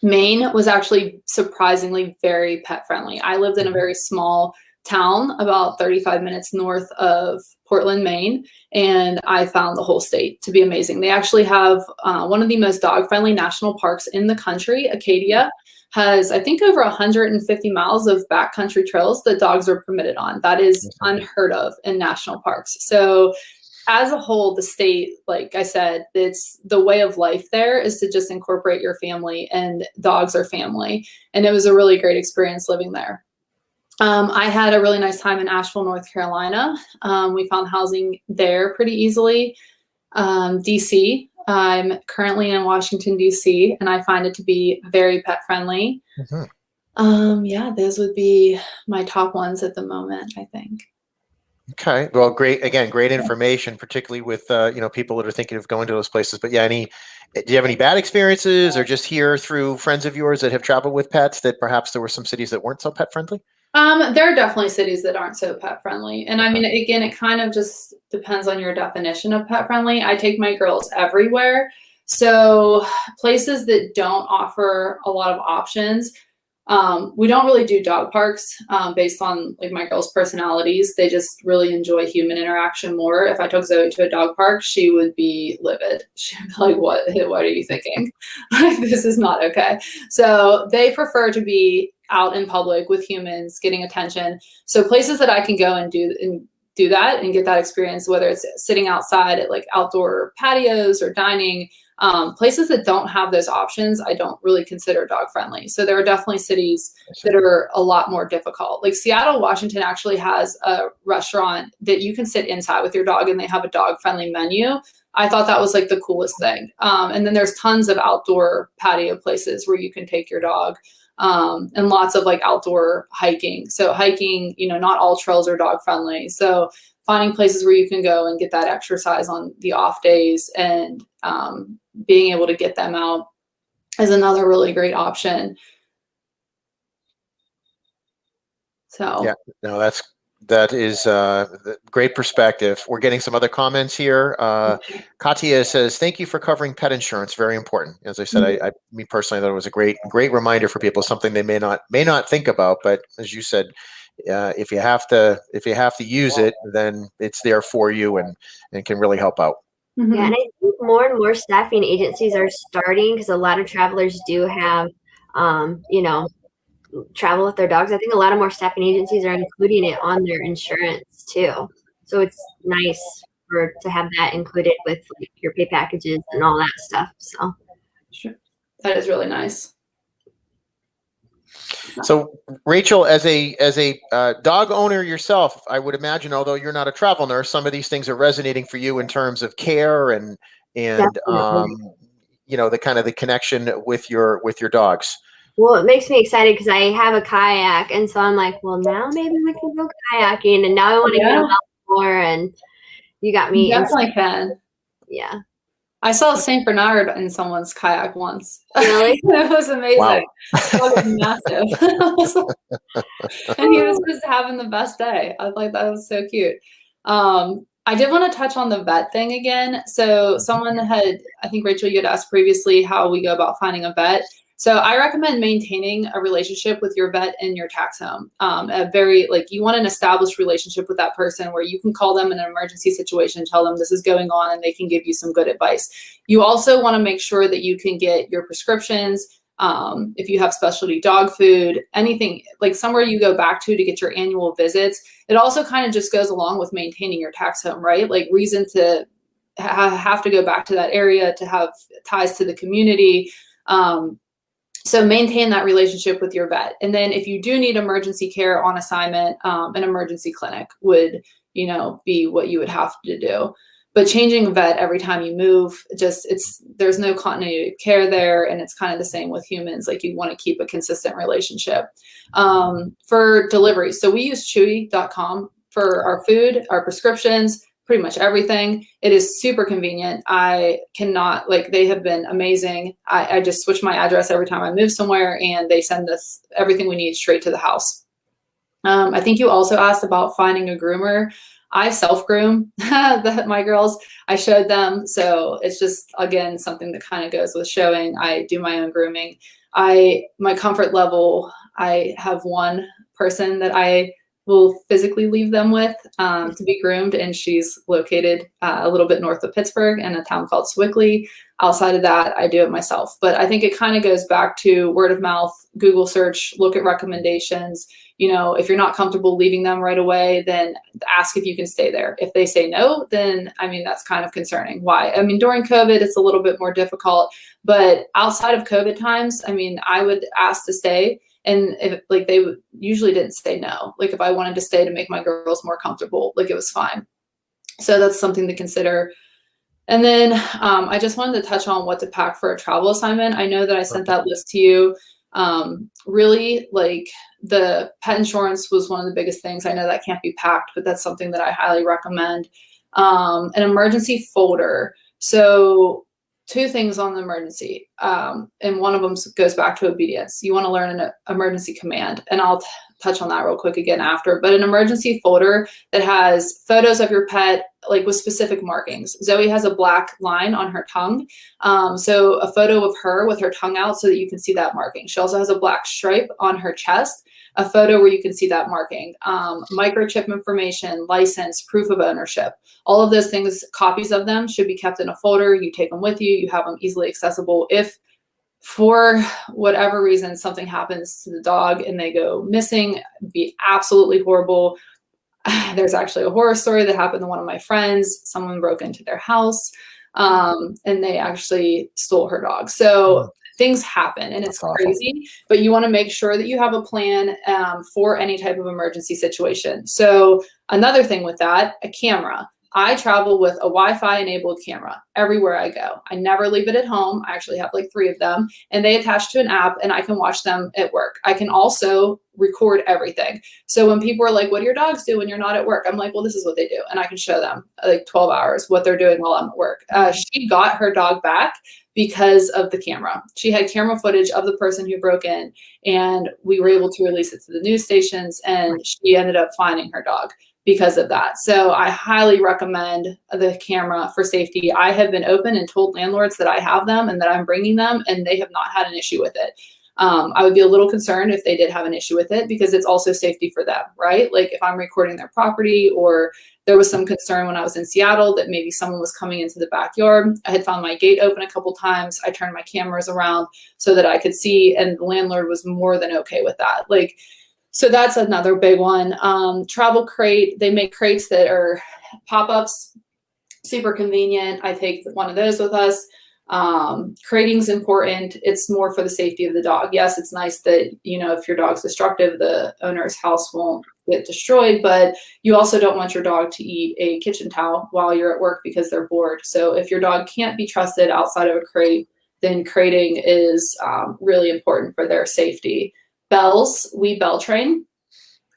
Speaker 3: Maine was actually surprisingly very pet friendly. I lived in a very small town about 35 minutes north of Portland, Maine, and I found the whole state to be amazing. They actually have one of the most dog-friendly national parks in the country. Acadia has, I think, over 150 miles of backcountry trails that dogs are permitted on. That is unheard of in national parks. So as a whole, the state, like I said, it's the way of life there is to just incorporate your family, and dogs are family. And it was a really great experience living there. I had a really nice time in Asheville, North Carolina. We found housing there pretty easily. DC, I'm currently in Washington, DC, and I find it to be very pet friendly. Those would be my top ones at the moment, I think.
Speaker 2: Okay. Well, great. Again, great information, particularly with, people that are thinking of going to those places. But do you have any bad experiences, or just hear through friends of yours that have traveled with pets that perhaps there were some cities that weren't so pet friendly?
Speaker 3: There are definitely cities that aren't so pet friendly. And I mean, again, it kind of just depends on your definition of pet friendly. I take my girls everywhere. So places that don't offer a lot of options, we don't really do dog parks based on like my girls' personalities. They just really enjoy human interaction more. If I took Zoe to a dog park, she would be livid. She'd be like, what are you thinking? Like, this is not okay. So they prefer to be out in public with humans, getting attention. So places that I can go and do that and get that experience, whether it's sitting outside at like outdoor patios or dining, places that don't have those options, I don't really consider dog friendly. So there are definitely cities that are a lot more difficult. Like Seattle, Washington actually has a restaurant that you can sit inside with your dog, and they have a dog friendly menu. I thought that was like the coolest thing. And then there's tons of outdoor patio places where you can take your dog. And lots of like outdoor hiking. So hiking, not all trails are dog friendly. So finding places where you can go and get that exercise on the off days, and being able to get them out is another really great option. So
Speaker 2: yeah, no, that is great perspective. We're getting some other comments here. Katia says, "Thank you for covering pet insurance. Very important." As I said, me personally, thought it was a great reminder for people. Something they may not think about, but as you said, if you have to use it, then it's there for you and can really help out.
Speaker 1: Yeah, and I think more and more staffing agencies are starting, because a lot of travelers do have, travel with their dogs. I think a lot of more staffing agencies are including it on their insurance too. So it's nice to have that included with like your pay packages and all that stuff. So
Speaker 3: sure. That is really nice.
Speaker 2: So Rachel, as a dog owner yourself, I would imagine, although you're not a travel nurse, some of these things are resonating for you in terms of care and the kind of the connection with your dogs.
Speaker 1: Well, it makes me excited because I have a kayak, and so I'm like, well, now maybe we can go kayaking, and now I want to get out more. And you got me.
Speaker 3: You definitely can.
Speaker 1: Yeah.
Speaker 3: I saw a Saint Bernard in someone's kayak once.
Speaker 1: Really?
Speaker 3: It was amazing.
Speaker 2: Wow.
Speaker 3: It was massive. And he was just having the best day. I was like, that was so cute. I did want to touch on the vet thing again. So someone had, I think Rachel, you had asked previously how we go about finding a vet. So I recommend maintaining a relationship with your vet in your tax home. You want an established relationship with that person where you can call them in an emergency situation, tell them this is going on, and they can give you some good advice. You also want to make sure that you can get your prescriptions. If you have specialty dog food, anything like somewhere you go back to get your annual visits. It also kind of just goes along with maintaining your tax home, right? Like reason to have to go back to that area, to have ties to the community. So maintain that relationship with your vet. And then if you do need emergency care on assignment, an emergency clinic would, be what you would have to do. But changing a vet every time you move, there's no continuity of care there. And it's kind of the same with humans. Like you want to keep a consistent relationship. For delivery. So we use chewy.com for our food, our prescriptions, pretty much everything. It is super convenient. I cannot, they have been amazing. I just switch my address every time I move somewhere and they send us everything we need straight to the house. I think you also asked about finding a groomer. I self-groom my girls. I showed them. So it's just, again, something that kind of goes with showing. I do my own grooming. My comfort level, I have one person that I will physically leave them with to be groomed, and she's located a little bit north of Pittsburgh in a town called Swickley. Outside of that, I do it myself. But I think it kind of goes back to word of mouth, Google search, look at recommendations. If you're not comfortable leaving them right away, then ask if you can stay there. If they say no, then, that's kind of concerning. Why? During COVID, it's a little bit more difficult, but outside of COVID times, I would ask to stay. And if they usually didn't say no. If I wanted to stay to make my girls more comfortable, it was fine. So that's something to consider. And then I just wanted to touch on what to pack for a travel assignment. I know that I sent that list to you. Really, the pet insurance was one of the biggest things. I know that can't be packed, but that's something that I highly recommend. An emergency folder. So 2 things on the emergency, and one of them goes back to obedience. You want to learn an emergency command, and I'll touch on that real quick again after. But an emergency folder that has photos of your pet, with specific markings. Zoe has a black line on her tongue, so a photo of her with her tongue out so that you can see that marking. She also has a black stripe on her chest, a photo where you can see that marking, microchip information, license, proof of ownership. All of those things, copies of them should be kept in a folder. You take them with you. You have them easily accessible. If for whatever reason something happens to the dog and they go missing, it'd be absolutely horrible. There's actually a horror story that happened to one of my friends. Someone broke into their house and they actually stole her dog. So things happen and it's crazy, but you want to make sure that you have a plan for any type of emergency situation. So another thing with that, a camera. I travel with a Wi-Fi enabled camera everywhere I go. I never leave it at home. I actually have 3 of them, and they attach to an app and I can watch them at work. I can also record everything. So when people are like, what do your dogs do when you're not at work? I'm like, well, this is what they do. And I can show them 12 hours what they're doing while I'm at work. She got her dog back because of the camera. She had camera footage of the person who broke in, and we were able to release it to the news stations, and she ended up finding her dog because of that. So I highly recommend the camera for safety. I have been open and told landlords that I have them and that I'm bringing them, and they have not had an issue with it. I would be a little concerned if they did have an issue with it, because it's also safety for them, right? If I'm recording their property, or there was some concern when I was in Seattle that maybe someone was coming into the backyard. I had found my gate open a couple times. I turned my cameras around so that I could see, and the landlord was more than okay with that. So that's another big one. Travel crate, they make crates that are pop-ups, super convenient. I take one of those with us. Crating's important. It's more for the safety of the dog. Yes, it's nice that, if your dog's destructive, the owner's house won't get destroyed, but you also don't want your dog to eat a kitchen towel while you're at work because they're bored. So if your dog can't be trusted outside of a crate, then crating is really important for their safety. Bells, we bell train.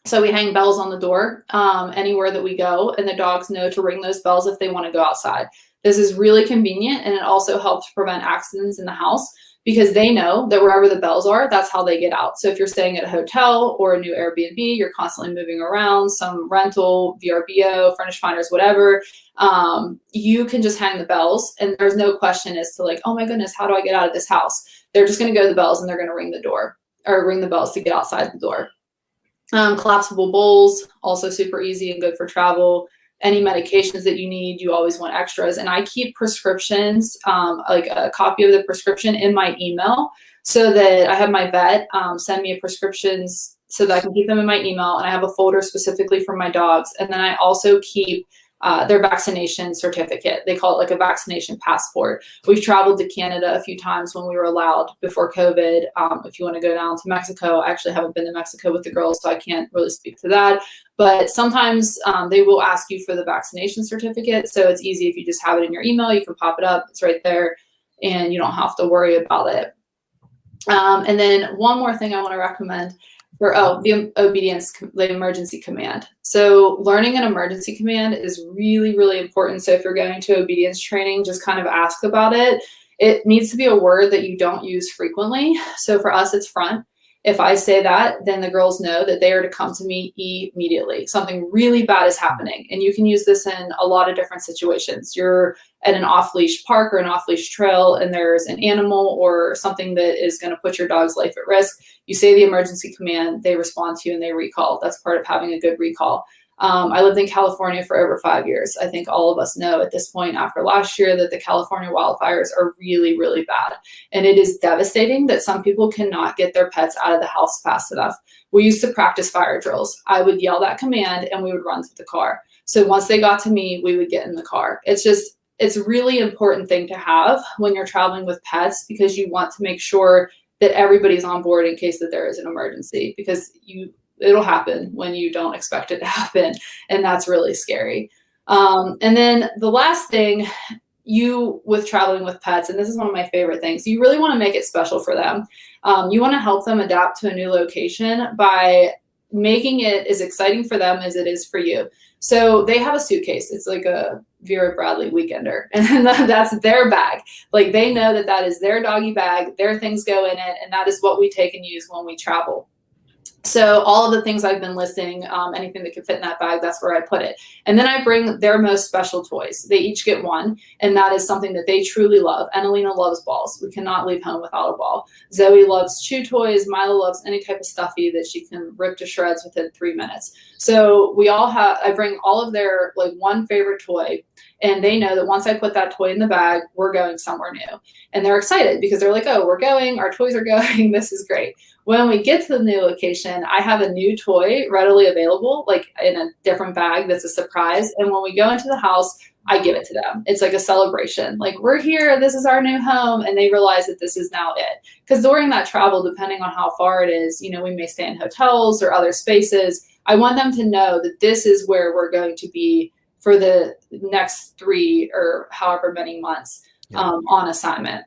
Speaker 3: So we hang bells on the door anywhere that we go, and the dogs know to ring those bells if they want to go outside. This is really convenient, and it also helps prevent accidents in the house because they know that wherever the bells are, that's how they get out. So if you're staying at a hotel or a new Airbnb, you're constantly moving around, some rental, VRBO, furnished finders, whatever, you can just hang the bells, and there's no question as to like, oh my goodness, how do I get out of this house? They're just going to go to the bells and they're going to ring the door or ring the bells to get outside the door. Collapsible bowls, also super easy and good for travel. Any medications that you need, you always want extras. And I keep prescriptions, like a copy of the prescription in my email so that I have my vet send me prescriptions so that I can keep them in my email. And I have a folder specifically for my dogs. And then I also keep their vaccination certificate. They call it like a vaccination passport. We've traveled to Canada a few times when we were allowed before COVID. If you want to go down to Mexico, I actually haven't been to Mexico with the girls, so I can't really speak to that. But sometimes they will ask you for the vaccination certificate. So it's easy if you just have it in your email, you can pop it up, it's right there, and you don't have to worry about it. And then one more thing I want to recommend for the obedience, the emergency command. So learning an emergency command is really, really important. So if you're going to obedience training, just kind of ask about it. It needs to be a word that you don't use frequently. So for us, it's front. If I say that, then the girls know that they are to come to me immediately. Something really bad is happening. And you can use this in a lot of different situations. You're at an off-leash park or an off-leash trail, and there's an animal or something that is going to put your dog's life at risk. You say the emergency command, they respond to you, and they recall. That's part of having a good recall. I lived in California for over 5 years. I think all of us know at this point after last year that the California wildfires are really, really bad. And it is devastating that some people cannot get their pets out of the house fast enough. We used to practice fire drills. I would yell that command and we would run to the car. So once they got to me, we would get in the car. It's a really important thing to have when you're traveling with pets because you want to make sure that everybody's on board in case that there is an emergency because it'll happen when you don't expect it to happen. And that's really scary. And then the last thing with traveling with pets, and this is one of my favorite things, you really want to make it special for them. You want to help them adapt to a new location by making it as exciting for them as it is for you. So they have a suitcase. It's like a Vera Bradley weekender. And that's their bag. Like they know that is their doggy bag, their things go in it. And that is what we take and use when we travel. So all of the things I've been listing, anything that can fit in that bag, that's where I put it. And then I bring their most special toys. They each get one, and that is something that they truly love. Annalena loves balls. We cannot leave home without a ball. Zoe loves chew toys. Milo loves any type of stuffy that she can rip to shreds within 3 minutes. So I bring all of their like one favorite toy, and they know that once I put that toy in the bag, we're going somewhere new. And they're excited because they're like, oh, we're going, our toys are going, this is great. When we get to the new location, I have a new toy readily available, like in a different bag that's a surprise. And when we go into the house, I give it to them. It's like a celebration. Like, we're here, this is our new home. And they realize that this is now it. Because during that travel, depending on how far it is, we may stay in hotels or other spaces. I want them to know that this is where we're going to be for the next 3 or however many months on assignment.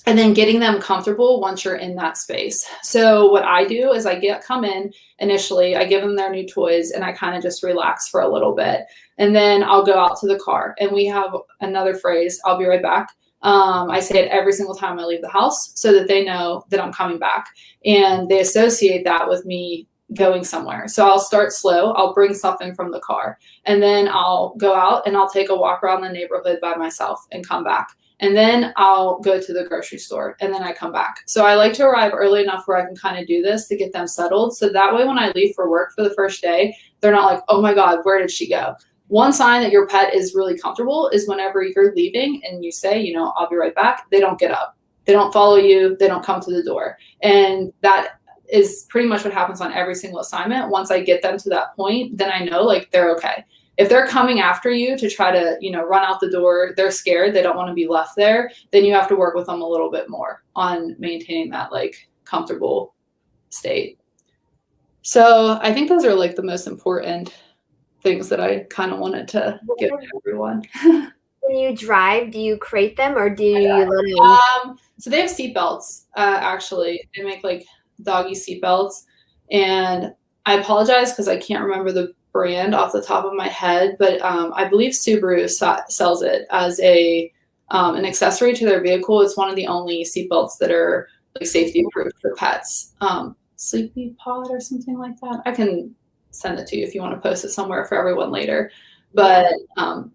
Speaker 3: And then getting them comfortable once you're in that space. So what I do is come in initially, I give them their new toys and I kind of just relax for a little bit. And then I'll go out to the car and we have another phrase, I'll be right back. I say it every single time I leave the house so that they know that I'm coming back. And they associate that with me going somewhere. So I'll start slow. I'll bring something from the car and then I'll go out and I'll take a walk around the neighborhood by myself and come back. And then I'll go to the grocery store and then I come back. So I like to arrive early enough where I can kind of do this to get them settled. So that way, when I leave for work for the first day, they're not like, oh my God, where did she go? One sign that your pet is really comfortable is whenever you're leaving and you say, I'll be right back. They don't get up. They don't follow you. They don't come to the door. And that is pretty much what happens on every single assignment. Once I get them to that point, then I know like they're okay. If they're coming after you to try to, run out the door, they're scared, they don't want to be left there, then you have to work with them a little bit more on maintaining that like comfortable state. So I think those are like the most important things that I kind of wanted to give to everyone.
Speaker 1: When you drive, do you crate them or do you let them?
Speaker 3: So they have seat belts, actually. They make like doggy seat belts. And I apologize because I can't remember the brand off the top of my head, but I believe Subaru sells it as an accessory to their vehicle. It's one of the only seatbelts that are like safety proof for pets. Sleepy Pod or something like that. I can send it to you if you want to post it somewhere for everyone later. But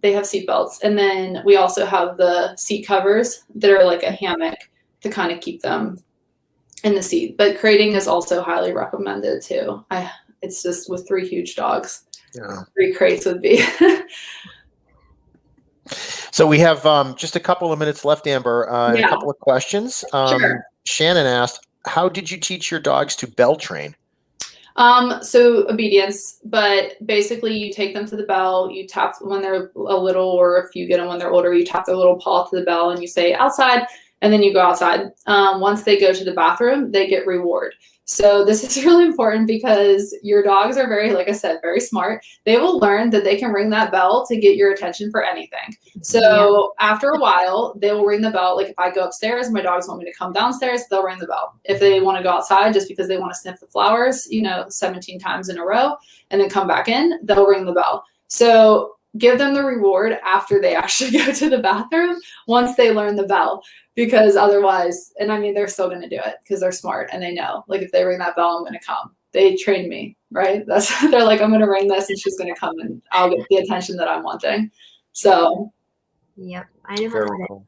Speaker 3: they have seatbelts. And then we also have the seat covers that are like a hammock to kind of keep them in the seat. But crating is also highly recommended too. It's just with 3 huge dogs. Yeah. 3 crates would be.
Speaker 2: So we have just a couple of minutes left, Amber, and a couple of questions.
Speaker 3: Sure.
Speaker 2: Shannon asked, how did you teach your dogs to bell train?
Speaker 3: So obedience, but basically you take them to the bell, you tap when they're a little, or if you get them when they're older, you tap their little paw to the bell and you say outside, and then you go outside. Once they go to the bathroom, they get reward. So this is really important because your dogs are very, like I said, very smart. They will learn that they can ring that bell to get your attention for anything. So after a while, they will ring the bell. Like if I go upstairs, my dogs want me to come downstairs, they'll ring the bell. If they want to go outside just because they want to sniff the flowers, 17 times in a row and then come back in, they'll ring the bell. So give them the reward after they actually go to the bathroom once they learn the bell. Because otherwise, and I mean, they're still going to do it because they're smart and they know, like, if they ring that bell, I'm going to come. They trained me, right? They're like, I'm going to ring this and she's going to come and I'll get the attention that I'm wanting. So.
Speaker 1: Yep. I know how to
Speaker 2: Cool.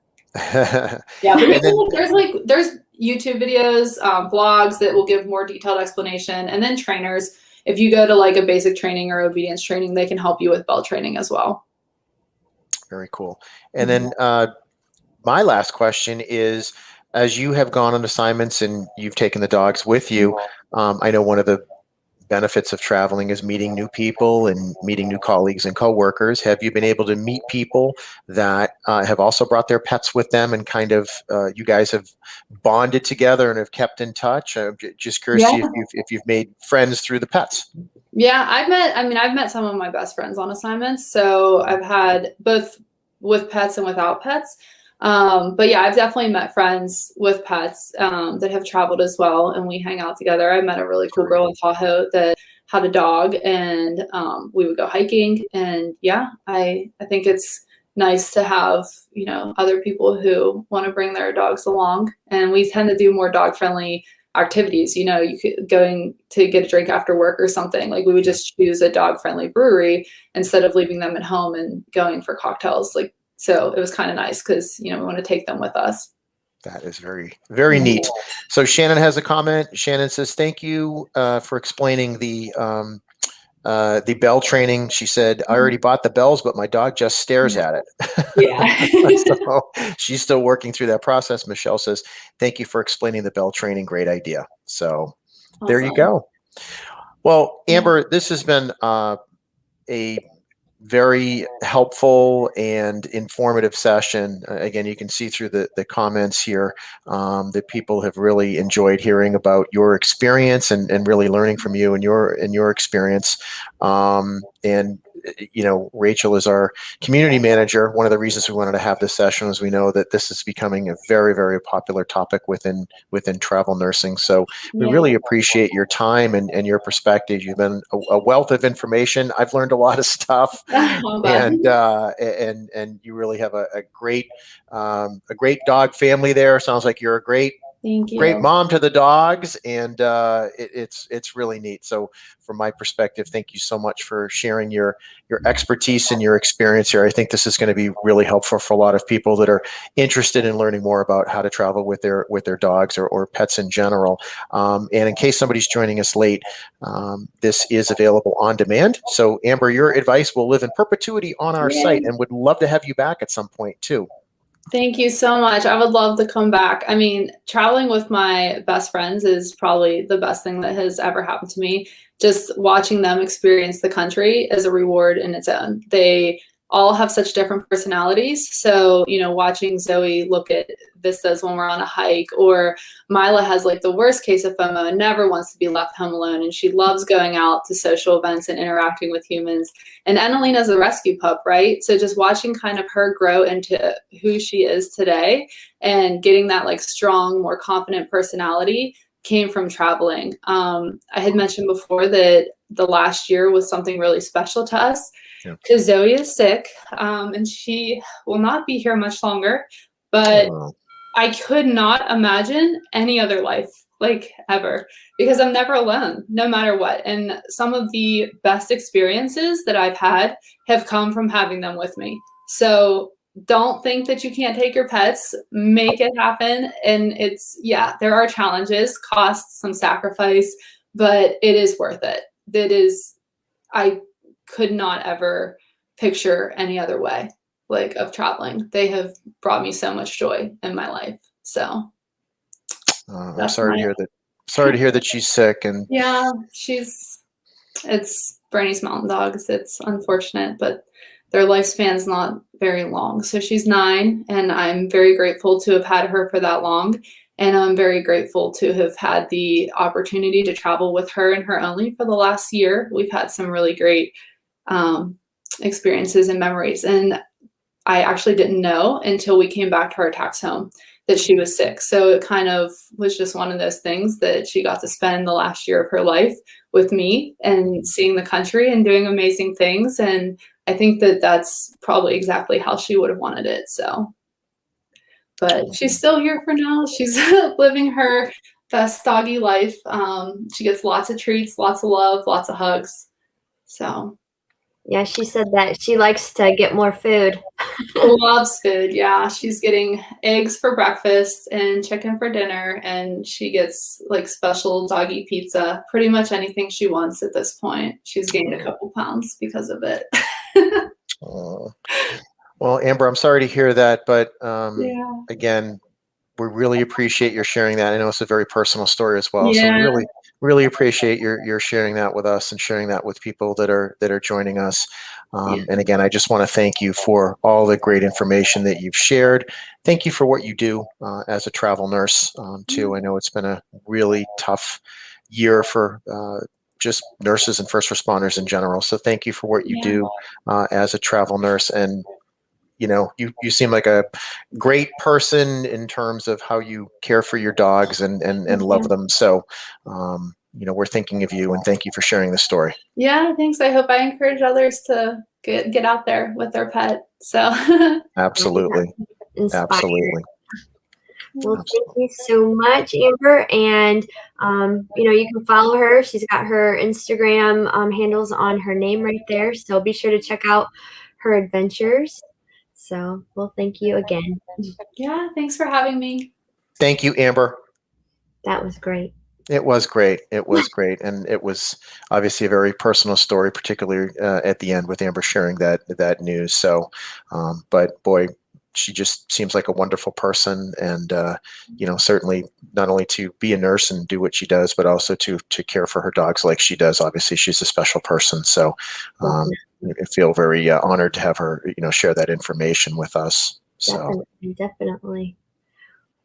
Speaker 3: Yeah. But there's YouTube videos, blogs that will give more detailed explanation. And then trainers, if you go to like a basic training or obedience training, they can help you with bell training as well.
Speaker 2: Very cool. And then, my last question is, as you have gone on assignments and you've taken the dogs with you, I know one of the benefits of traveling is meeting new people and meeting new colleagues and coworkers. Have you been able to meet people that have also brought their pets with them and kind of you guys have bonded together and have kept in touch? I'm just curious to see if you've made friends through the pets.
Speaker 3: Yeah, I've met some of my best friends on assignments. So I've had both with pets and without pets. But yeah, I've definitely met friends with pets that have traveled as well, and we hang out together. I met a really cool girl in Tahoe that had a dog, and we would go hiking. And yeah, I think it's nice to have other people who want to bring their dogs along, and we tend to do more dog friendly activities. You could going to get a drink after work or something. Like we would just choose a dog friendly brewery instead of leaving them at home and going for cocktails. So it was kind of nice because, we want to take them with us.
Speaker 2: That is very, very neat. So Shannon has a comment. Shannon says, thank you for explaining the bell training. She said, I already bought the bells, but my dog just stares at it.
Speaker 3: Yeah.
Speaker 2: So she's still working through that process. Michelle says, thank you for explaining the bell training. Great idea. So There you go. Well, Amber, this has been a very helpful and informative session. Again, you can see through the comments here that people have really enjoyed hearing about your experience and really learning from you and your experience. And Rachel is our community manager. One of the reasons we wanted to have this session is we know that this is becoming a very, very popular topic within travel nursing. So we really appreciate your time and your perspective. You've been a wealth of information. I've learned a lot of stuff, and you really have a great dog family there. Sounds like you're a great mom to the dogs, and it's really neat. So from my perspective, thank you so much for sharing your expertise and your experience here. I think this is going to be really helpful for a lot of people that are interested in learning more about how to travel with their dogs or pets in general. And in case somebody's joining us late, this is available on demand. So Amber, your advice will live in perpetuity on our site, and would love to have you back at some point too.
Speaker 3: Thank you so much. I would love to come back. I mean, traveling with my best friends is probably the best thing that has ever happened to me. Just watching them experience the country is a reward in its own. They all have such different personalities. So, watching Zoe look at vistas when we're on a hike, or Mila has like the worst case of FOMO and never wants to be left home alone. And she loves going out to social events and interacting with humans. And Annalina's a rescue pup, right? So just watching kind of her grow into who she is today and getting that like strong, more confident personality came from traveling. I had mentioned before that the last year was something really special to us because Zoe is sick, and she will not be here much longer, but I could not imagine any other life, like, ever, because I'm never alone, no matter what. And some of the best experiences that I've had have come from having them with me. So don't think that you can't take your pets, make it happen. And it's, yeah, there are challenges, costs, some sacrifice, but it is worth it. I could not ever picture any other way, like, of traveling. They have brought me so much joy in my life. So
Speaker 2: I'm sorry to hear that. Sorry to hear that she's sick. And
Speaker 3: yeah, it's Bernese Mountain Dogs. It's unfortunate, but their lifespan's not very long. So she's 9, and I'm very grateful to have had her for that long. And I'm very grateful to have had the opportunity to travel with her and her only for the last year. We've had some really great experiences and memories. And I actually didn't know until we came back to our tax home that she was sick. So it kind of was just one of those things that she got to spend the last year of her life with me and seeing the country and doing amazing things. And I think that that's probably exactly how she would have wanted it. So, but she's still here for now. She's living her best doggy life. She gets lots of treats, lots of love, lots of hugs. So.
Speaker 1: Yeah, she said that she likes to get more food.
Speaker 3: Loves food. Yeah, she's getting eggs for breakfast and chicken for dinner, and she gets like special doggy pizza, pretty much anything she wants at this point. She's gained a couple pounds because of it.
Speaker 2: Well, Amber, I'm sorry to hear that, but again, we really appreciate your sharing that. I know it's a very personal story as well. So we really appreciate your sharing that with us and sharing that with people that are joining us. And again, I just want to thank you for all the great information that you've shared. Thank you for what you do as a travel nurse too. I know it's been a really tough year for just nurses and first responders in general. So thank you for what you do as a travel nurse. And you know, you seem like a great person in terms of how you care for your dogs and love them. So, you know, we're thinking of you, and thank you for sharing the story.
Speaker 3: Yeah, thanks. I hope I encourage others to get out there with their pet. So
Speaker 2: Absolutely.
Speaker 1: Inspired.
Speaker 2: Absolutely.
Speaker 1: Well, thank you so much, Amber. And, you know, you can follow her. She's got her Instagram handles on her name right there. So be sure to check out her adventures. So, well, thank you again.
Speaker 3: Yeah, thanks for having me.
Speaker 2: Thank you, Amber.
Speaker 1: That was great.
Speaker 2: It was great. It was great. And it was obviously a very personal story, particularly at the end with Amber sharing that news. So, but boy, she just seems like a wonderful person. And, you know, certainly not only to be a nurse and do what she does, but also to care for her dogs like she does. Obviously, she's a special person. So I feel very honored to have her, you know, share that information with us. So
Speaker 1: Definitely.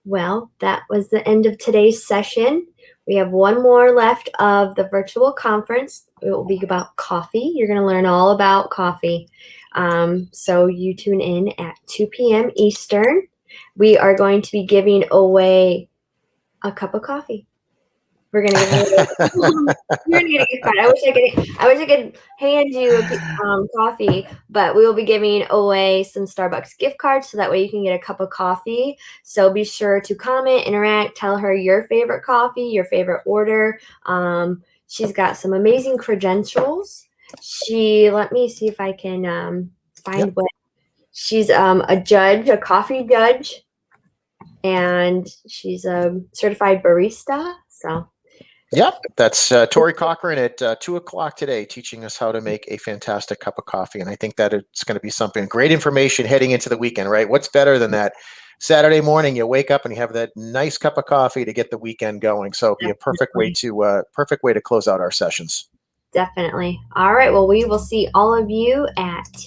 Speaker 1: Well, that was the end of today's session. We have one more left of the virtual conference. It will be about coffee. You're going to learn all about coffee. So you tune in at 2 p.m. Eastern. We are going to be giving away a cup of coffee. We're gonna give you're gonna get a gift card. I wish I could hand you coffee, but we will be giving away some Starbucks gift cards so that way you can get a cup of coffee. So be sure to comment, interact, tell her your favorite coffee, your favorite order. She's got some amazing credentials. Let me see if I can find what she's a judge, a coffee judge, and she's a certified barista. So.
Speaker 2: Yep, that's Tori Cochran at 2:00 today, teaching us how to make a fantastic cup of coffee. And I think that it's going to be something great information heading into the weekend, right? What's better than that? Saturday morning, you wake up and you have that nice cup of coffee to get the weekend going. So it'll be a perfect way to close out our sessions.
Speaker 1: Definitely. All right. Well, we will see all of you at